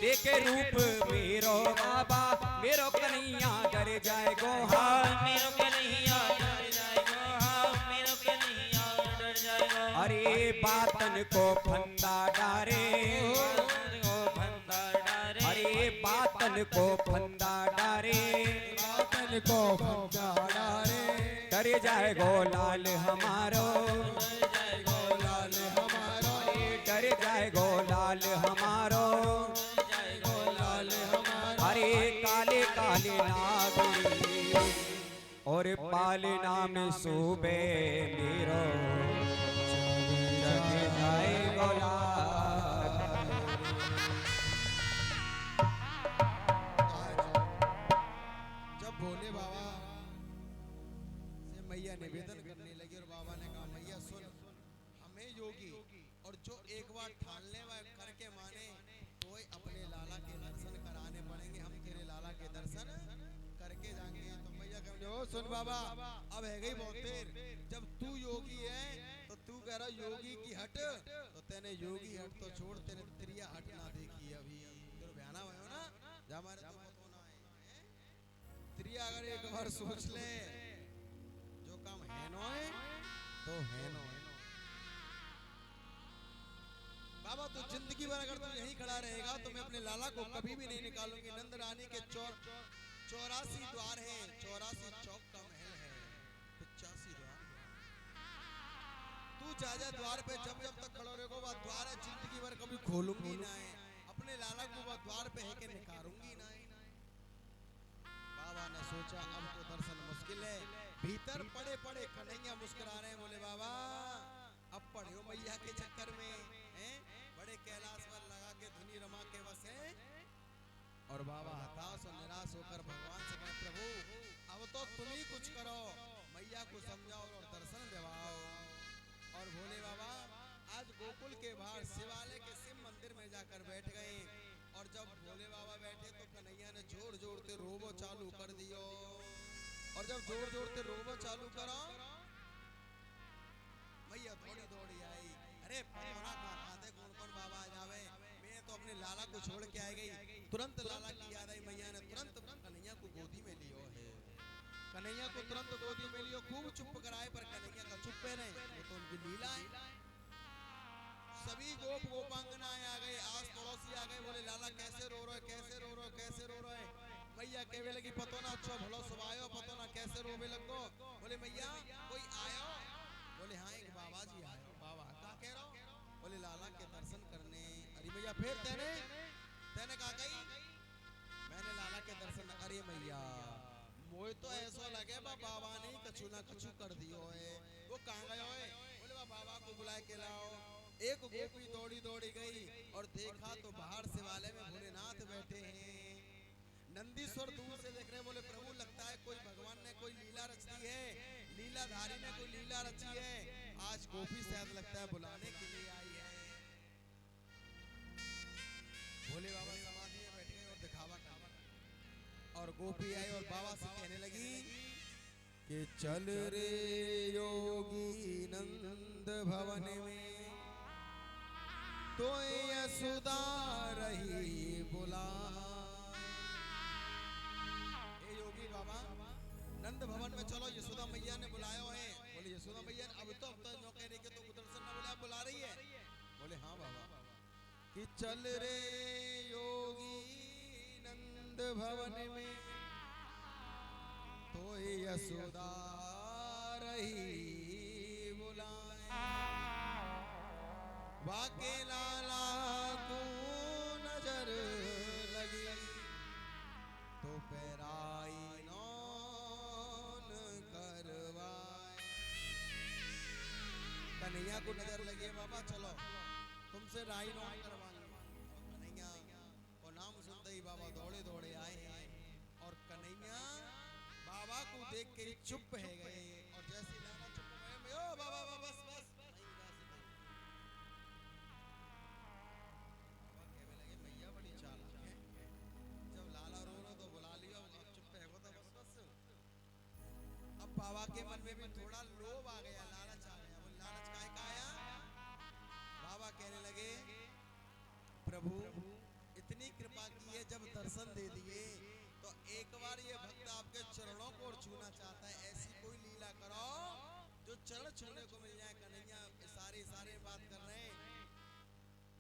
देखे रूप मेरो बाबा मेरो कन्हैया डर जाएगो। हाँ मेरो कन्हैया डर जाएगो, हाँ मेरो कन्हैया डर जाएगो। अरे बातन को फंदा डारे, अरे बातन को फंदा डारे, बातन को फंदा डारे, डर जाएगो लाल हमारो, लाल हमारो, डर जाएगो लाल हमारो, लाल हमारो। अरे काले काले नागरी और पालना में सूबे मेरो जग जाएगो लाल। जब भोले बाबा से मैया निवेदन करने लगी और बाबा ने कहा मैया सुन, हमें योगी और जो एक बार ठान ले वह करके माने तो ही अपने लाला के दर्शन कराने पड़ेंगे, हम तेरे लाला के दर्शन करके जाएंगे। तो मैया कह रही, ओ सुन बाबा अब है गई बहुत देर, जब तू योगी है तो तू कह रहा योगी की हट, तो तेने योगी हट तो छोड़, तेने त्रिया हट ना देखी अभी, तेरे बयाना भयो ना जा हमारे तो पतो ना है। त्रिया अगर एक बार सोच ले जो काम है नो है तो है नो है। बाबा तो जिंदगी भर अगर तू यहीं खड़ा रहेगा तो मैं अपने लाला को कभी भी नहीं निकालूंगी। नंद रानी के 84 द्वार हैं, 84 चौक का महल है, 85 द्वार। तू जा जा द्वार पे जब जब तक खड़ा रहेगा वह द्वार है, जिंदगी भर कभी खोलूंगी ना है, अपने लाला को वह द्वार पे है के निकालूंगी ना है। बाबा ने सोचा अब तो दर्शन मुश्किल है, भीतर पड़े पड़े कन्हैया मुस्कुरा रहे हैं, बोले बाबा अब पड़े हो मैया के चक्कर में हैं, बड़े कैलाश पर लगा के धुनी रमा के बस है। और बाबा हताश और निराश होकर भगवान से कहे प्रभु अब तो तुम ही कुछ करो, मैया को समझाओ और दर्शन दिवाओ। और भोले बाबा आज गोकुल के बाहर शिवालय के शिव मंदिर में जाकर बैठ गए। और जब भोले बाबा बैठे तो कन्हैया ने जोर जोर से रोबो चालू कर दियो। और जब जोर जोर से रोबो चालू करो मैया दौड़ी दौड़ी आई, अरे पौना खाते कौन कौन बाबा आ जावे, मैं तो अपने लाला को छोड़ के आ गई। तुरंत लाला की याद आई, मैया ने तुरंत कन्हैया को गोदी में लियो है, कन्हैया को तुरंत गोदी में लियो, खूब चुप कराए पर कन्हैया का चुप पे नहीं, वो तो उनकी लीला है। सभी गोप गोपांगनाएं आ गए, आस पड़ोसी आ गए, बोले लाला कैसे रो रहे, कैसे रो रहे, कैसे रो रहे। मैया कहने लगी पतो ना अच्छा भलो सब आयो, पतो ना कैसे रोवे लगो। बोले मैया कोई आयो, बोले हाँ एक बाबा जी आयो। बाबा क्या कह रहा हो, बोले लाला के दर्शन करने। अरे मैया फिर तेने कहा गई मैंने लाला के दर्शन। अरे मैया मोए तो ऐसा लगे बाबा ने कछु ना कछु कर दियो है, वो कहाँ गए है। बोले बाबा को बुलाए के लाओ। एक गोपी दौड़ी दौड़ी गई और देखा तो बाहर शिवालय में भोलेनाथ बैठे हैं। नंदीश्वर दूर से देख रहे, बोले प्रभु लगता है कोई भगवान ने कोई लीला रची है, लीलाधारी ने कोई लीला रची है, आज गोपी शायद लगता है बुलाने के लिए आई है। भोले बाबा समाधि में बैठ गए और दिखावा कर, और गोपी आई और बाबा से कहने लगी कि चल रे योगी नंद भवन में तो यशोदा रही बुला। ए योगी बाबा नंद भवन में चलो, यशोदा मैया ने बुलाया है। बोले यशोदा मैया अब तो नो कहने के तो दर्शन न बुला, बुला रही है। बोले हाँ बाबा कि चल रे योगी नंद भवन में तो यशोदा रही बुलाए। वाके लाला को नजर लगी तो पैराई नौन करवाए। कन्हैया को नजर लगी है बाबा चलो तुमसे राई नौन करवाएंगे। कन्हैया को नाम सुनते ही बाबा दौड़े दौड़े आए हैं और कन्हैया बाबा को देख के चुप है गए। और जैसे लाला चुप गए, ओ बाबा बस बस बाबा के मन में भी थोड़ा लोभ आ गया, लालच आ गया। बोले लालच काहे का आया? बाबा कहने लगे प्रभु इतनी कृपा की है, जब दर्शन दे दिए तो एक बार ये भक्त आपके चरणों को छूना चाहता है, ऐसी कोई लीला करो जो चरण छूने को मिल जाए। कन्हैया सारे बात कर रहे हैं,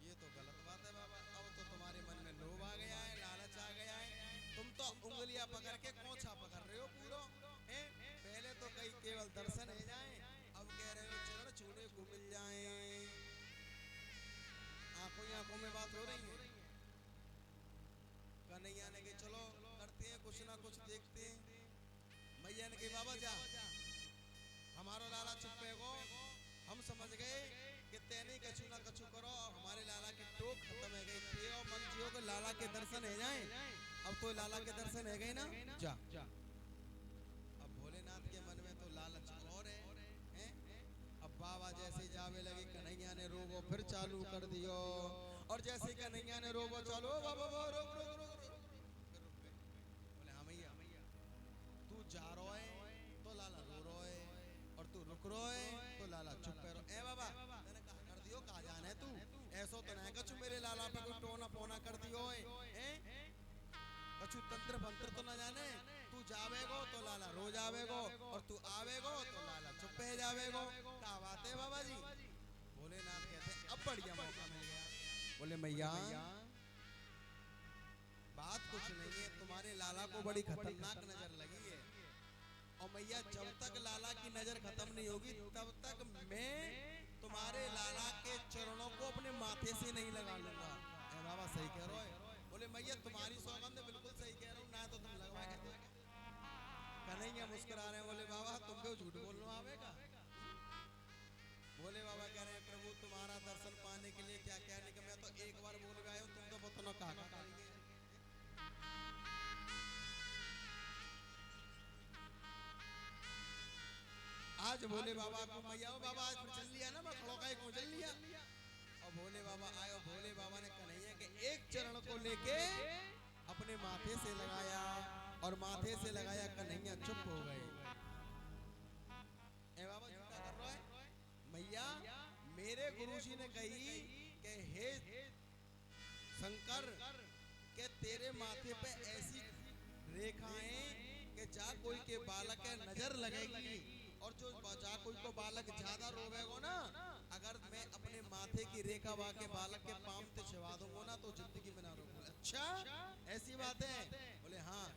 ये तो गलत बात है बाबा। अब तो तुम्हारे मन में लोभ आ गया है, लालच आ गया है, तुम तो उंगलियां पकड़ के कोंछा पकड़ रहे हो पूरा हैं? पहले तो कहीं केवल दर्शन हो जाए, अब कह रहे हो चरण छूने को मिल जाए। आंखों ही आंखों में बात हो रही है। कन्हैया ने कहा चलो करते हैं, कुछ ना कुछ देखते हैं। मैया ने कहा बाबा जा, हमारा लाला चुप गो, हम समझ गए कि तेने कछु ना कछु करो, हमारे लाला की टोक खत्म है गई। ते और मन जियो को लाला के दर्शन है जाए, अब तो लाला के दर्शन है गए ना, जा। अब भोलेनाथ के मन में तो लालच और है? अब बाबा जैसे जावे लगे, कन्हैया ने रोबो फिर चालू कर दियो, और जैसे कन्हैया ने रोबो चालू, बाबा रोक रोक रोक रोक फिर रुक गए। बोले हाँ मैया तू जा रो है तो लाला रो रो है, और तू रुक रो है तो लाला चुप करो। ए बाबा मैंने कहा कर दियो, कहा जाने तू, ऐसो तो नहीं कछु मेरे लाला पे कोई टोना पोना कर दियो है, कछु तंत्र मंत्र तो न जाने। तू जावेगो तो लाला रो जावेगो, और तू आवेगो तो लाला चुप है जावेगो। क्या बात है बाबा जी? भोलेनाथ कहते अब बढ़िया मौका मिल गया। बोले मैया बात कुछ नहीं है, तुम्हारे लाला को बड़ी खतरनाक नजर लगी है, और मैया जब तक लाला की नजर खत्म नहीं होगी तब तक मैं तुम्हारे लाला के चरणों को अपने माथे से नहीं लगा लूंगा। बाबा सही कह रहे हो? बोले मैया तुम्हारी सौगंध बिल्कुल सही कह रहा हूँ, ना तो तुम लगवा के दो। कन्हैया मुस्कुरा रहे हैं, बोले बाबा तुम पे झूठ बोलना आवेगा? बोले बाबा कह रहे हैं प्रभु तुम्हारा दर्शन पाने के लिए क्या क्या नहीं, मैं तो एक बार बोल गया हूँ, तुम तो बताना कहा करेंगे। आज भोले बाबा को मैया बाबा आज चल लिया ना, मैं खड़ो का एक चल लिया, और भोले बाबा आए, और भोले बाबा ने कन्हैया के एक चरण को लेके अपने माथे से लगाया, और माथे से लगाया, कन्हैया चुप हो गए। ए बाबा क्या कर रहा है? मैया मेरे गुरुजी ने कही कि हे शंकर के तेरे माथे पे ऐसी रेखाएं कि जा कोई के बालक है नजर लगेगी, और जो जा कोई को बालक ज्यादा रोवेगो ना, अगर मैं अपने माथे की रेखा वा के बालक के पाम पे छिवा दूंगा ना तो जिंदगी में ना रोकूंगा। अच्छा ऐसी बात है? बोले हाँ।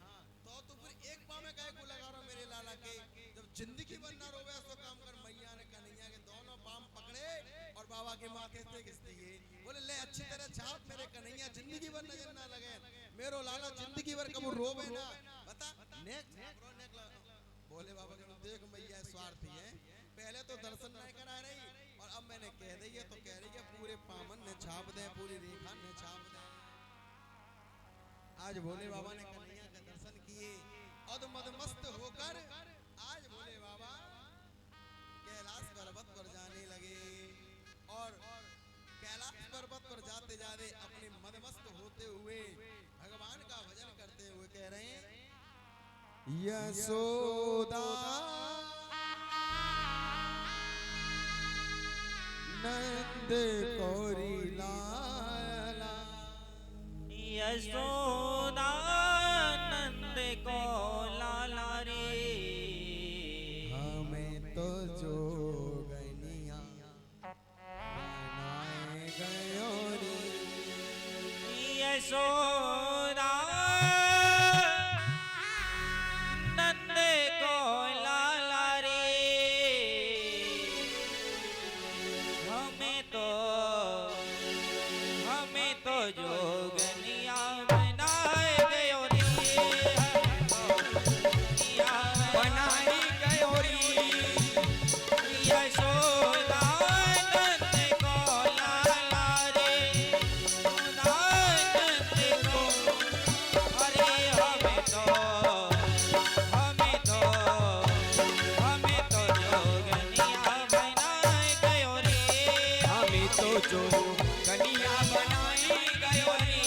तो तू फिर एक पाँव में काहे को लगा रहा मेरे लाला के, जब जिंदगी भर ना रोवे तो काम कर। मैया ने कन्हैया के दोनों पाँव पकड़े और बाबा के माथे से घिस दिए। बोले ले अच्छी तरह छाप मेरे कन्हैया, जिंदगी भर नजर ना लगे मेरो लाला, जिंदगी भर कब रोवे ना, बता नेक बोले बाबा के देख मैया स्वार्थी है, पहले तो दर्शन नहीं करा रही, और अब मैंने कह दी है तो कह रही है पूरे पामन ने छाप दे, पूरी रेखा ने छाप दे। आज भोले बाबा ने कन्हैया के दर्शन किए, और मदमस्त होकर आज भोले बाबा कैलाश पर्वत पर जाने लगे, और कैलाश पर्वत पर जाते जाते अपने मदमस्त होते हुए भगवान का भजन करते हुए कह रहे हैं यशोदा नंद कोरी लाला, यशोदा नंद को लाला रे, हमें तो जोगनिया बनाए गयो रे। यशोदा नंद को लाला रे, हमें तो जोगनिया बनाए गयो रे, बनाई गयो रे। यशोदा नंद को लाला रे, नंद को अरे हमें तो जोगनिया बनाए गयो रे, हमें तो जो कन्या बनाई गयो रे।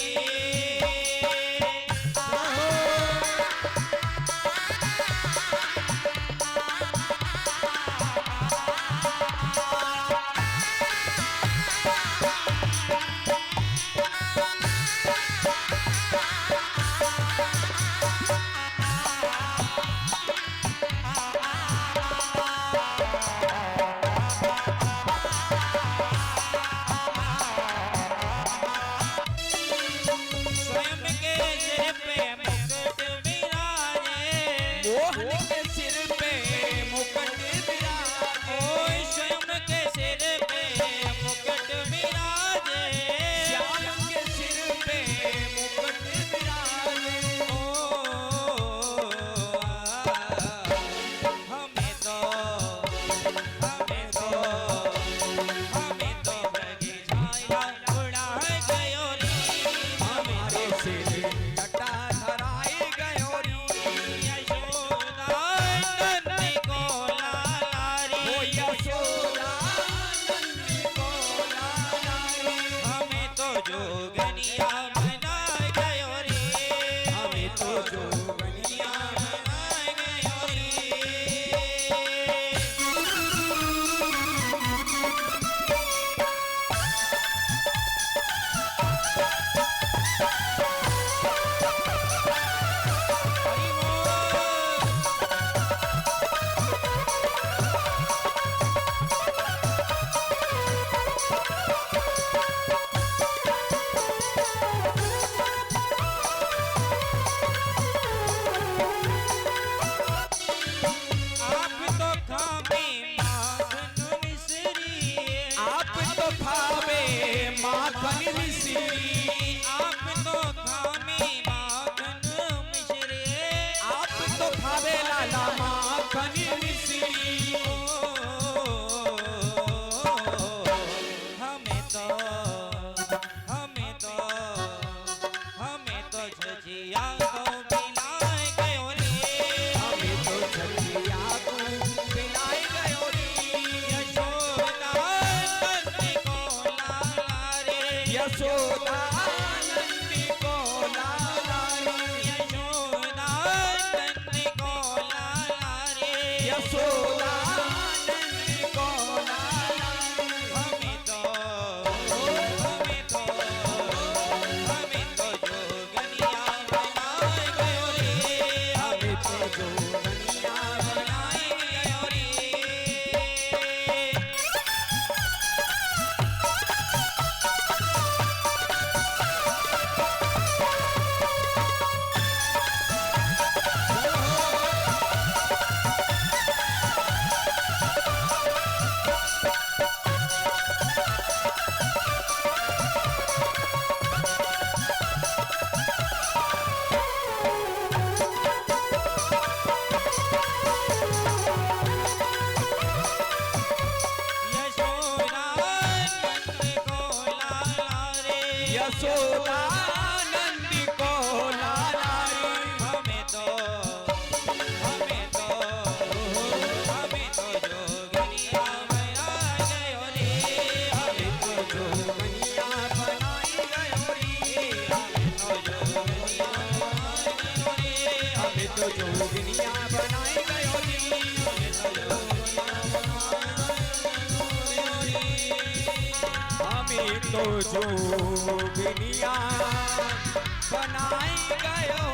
यशोदा नंदी को लाला रे, यशोदा नंदी को लाला रे, यशोदा नंदी को लाला रे। हमें तो जोगनिया बनाए गयो रे, हमें तो जोगनिया बनाए गयो रे। यशोदा नंदी को लाला रे, यशोदा नंदी को लाला रे। हमें तो जोगनिया बनाए गयो रे, हमें तो जोगनिया बनाई गयो रे, हमें तो जोगनिया बनाई गयो रे। हमें तो जोगनिया बनाई गयो।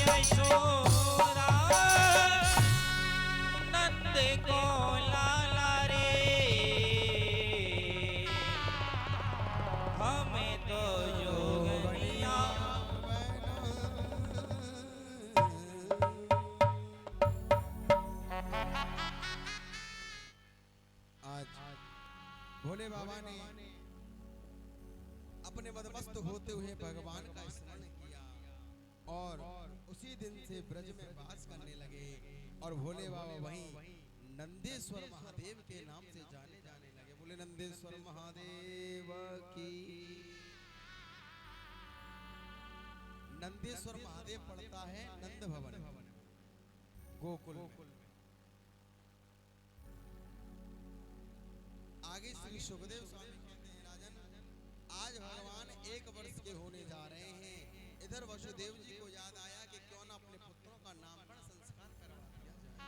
यशोदा नंद को लाला रे, हमें तो जोगनिया आज भोले बाबा ने अपने मदमस्त होते हुए भगवान का स्मरण किया और उसी दिन से ब्रज में वास करने लगे और भोले बाबा वहीं नंदेश्वर महादेव के नाम से जाने लगे। बोले नंदेश्वर महादेव की। नंदेश्वर महादेव पड़ता है नंद भवन गोकुल में। आगे श्री सुखदेव स्वामी कहते हैं, राजन आज भगवान 1 वर्ष के होने जा रहे हैं। इधर वसुदेव जी को याद आया कि क्यों ना अपने पुत्रों का नामकरण संस्कार करवा दिया जाए।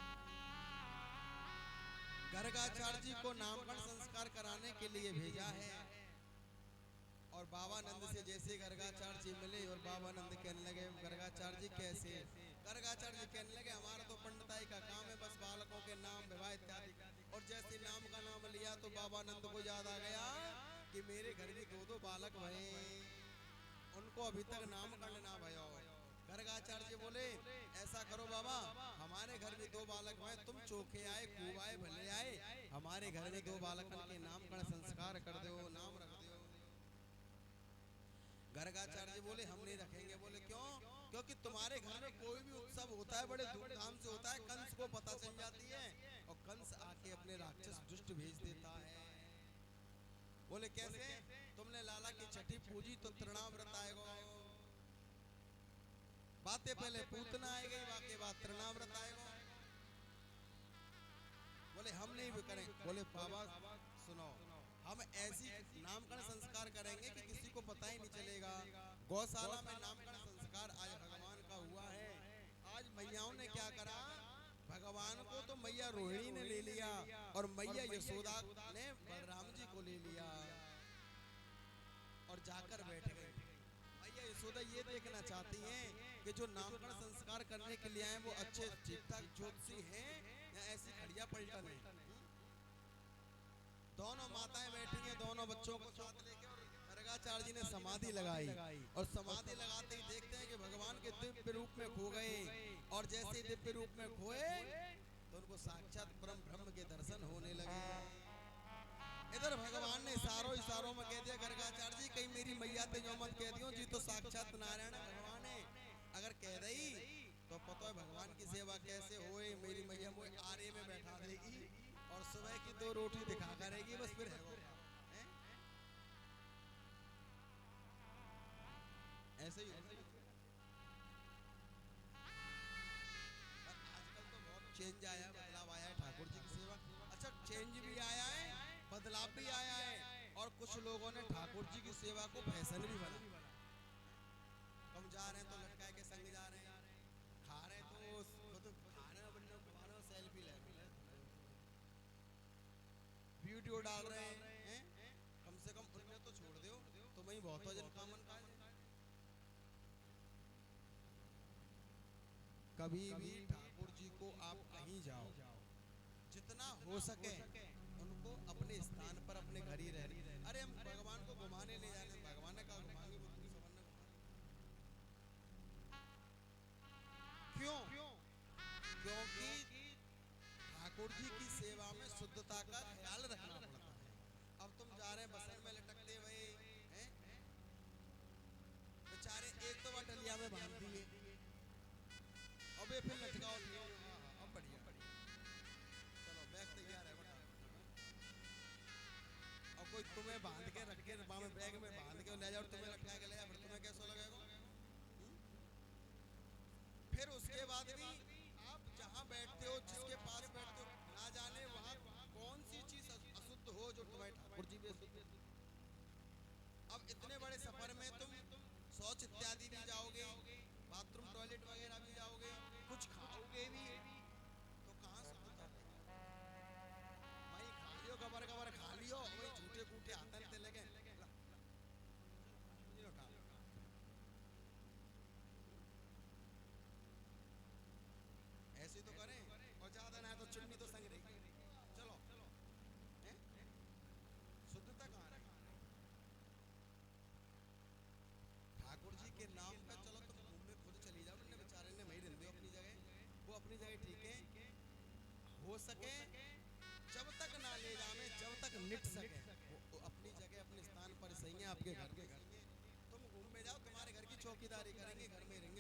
गर्गाचार्य जी को नामकरण संस्कार कराने के लिए भेजा है और बाबा नंद से जैसे गर्गाचार्य जी मिले और बाबा नंद कहने लगे, गर्गाचार्य जी कैसे? गर्गाचार्य जी कहने लगे, हमारा तो पंडिताई का काम है, बस बालकों के नाम विवाह इत्यादि। और जैसे नाम का नाम लिया तो बाबा नंद को याद आ गया कि मेरे घर में 2 बालक भये, उनको अभी तक नामकरण ना भयो। गर्गाचार्य जी बोले, ऐसा करो बाबा, हमारे घर में 2 बालक हैं, तुम चोखे आए खूब आए भले आए, हमारे घर में 2 बालकन के नामकरण संस्कार कर दो, नाम रख दो। गर्गाचार्य जी बोले, हम नहीं रखेंगे। बोले क्यों? क्योंकि तुम्हारे घर में कोई भी उत्सव होता है बड़े धूमधाम से होता है, कंस को पता चल जाती है और कंस आके अपने राक्षस दुष्ट भेज देता है। बोले कैसे? तुमने लाला की छठी पूजी तो तृणाव्रत आएगा। बातें पहले पूतना आएगी, बाकी बाद तृणाव्रत आएगा। बोले हम नहीं भी करें। बोले बाबा सुनो, हम ऐसी नामकरण संस्कार करेंगे कि किसी को पता ही नहीं चलेगा। गौशाला में नामकरण संस्कार आज भगवान का हुआ है। आज मैयाओं ने क्या करा, भगवान को तो मैया रोहिणी ने ले लिया और मैया यशोदा ने बलराम जी को ले लिया और जाकर बैठ गए। मैया यशोदा ये देखना चाहती हैं कि जो नामकरण संस्कार करने के लिए आए वो अच्छे ठीक ठाक ज्योतिषी हैं या ऐसी खड़िया पलटन है। दोनों माताएं बैठी हैं, दोनों बच्चों को साथ लेके, और गर्गाचार्य जी ने समाधि लगाई और समाधि लगाते ही देखते हैं कि भगवान के दिव्य रूप में खो गए और जैसे दिव्य रूप में खोए तो उनको साक्षात परम ब्रह्म के दर्शन होने लगे। इधर भगवान ने इशारों में कह दिया, गर्गाचार्य जी कहीं मेरी मैया ते जो मत कह दियो जी, तो साक्षात नारायण भगवान है। अगर कह रही तो पता है भगवान की सेवा कैसे होए, मेरी मैया मुझे आरे में बैठा देगी और सुबह की 2 रोटी दिखा करेगी, बस फिर है वो ऐसे ही। आजकल तो बहुत चेंज आया है, बदलाव आया है ठाकुर जी की सेवा। अच्छा, चेंज भी आया है, बदलाव भी आया है और कुछ लोगों ने ठाकुर जी की सेवा को फैशन भी बना। हम जा रहे हैं तो लटकाए के संग जा रहे हैं, खा रहे हैं तो खाना बनने खा रहे हो सेल्फी ले रहे हैं, वीडियो डाल रहे हैं। कम से कम उन्हें तो छोड़ दो, तो वही बहुत जन कामन का कभी भी ठाकुर जी को आप कहीं जाओ, जितना हो सके उनको अपने स्थान पर अपने घर ही रह। अरे हम भगवान को घुमाने ले जाने, भगवान ने कहा घुमाएंगे, वो तुम सबने क्यों? क्योंकि ठाकुर जी की सेवा में शुद्धता का ख्याल रखना पड़ता है। अब तुम जा रहे हैं बसन में लटकते हुए हैं, बेचारे एक तो बटलिया में बांध दिए, अबे फिर लटकाओ, अब बढ़िया, चलो बैग तैयार है बेटा। और कोई तुम्हें बांध के रख के बैग में बांध के ले जाओ, तुम्हें लटका के ले जाओ, फिर तुम्हें कैसा लगेगा? फिर उसके बाद भी आप जहाँ बैठते हो, जिसके पास बैठते हो, ना जाने वहाँ कौन सी चीज अशुद्ध हो जो तुम्हारे ठाकुर जी भी अशुद्ध। अब इतने बड़े सफर में तुम शौच इत्यादि भी जाओगे, बाथरूम टॉयलेट वगैरह भी जाओगे, कुछ खाओगे भी, तो कहाँ शुद्धता? भाई खा लियो, गबर गबर खा लियो, वही झूठे कूटे आतन ते लगे। ऐसे तो करें, और ज्यादा ना तो चुन्नी तो संग रही। चलो शुद्धता कहाँ रही? ठाकुर जी के नाम पे चलो तुम घूमने खुद चली जाओ, उन्हें बेचारे ने वही रहने दो अपनी जगह, वो अपनी जगह ठीक है। हो सके जब तक ना ले जावे, जब तक निट सके, वो अपनी जगह अपने स्थान पर सही है, आपके घर में। तुम घूम में जाओ, तुम्हारे घर की चौकीदारी करेंगे, घर में रहेंगे।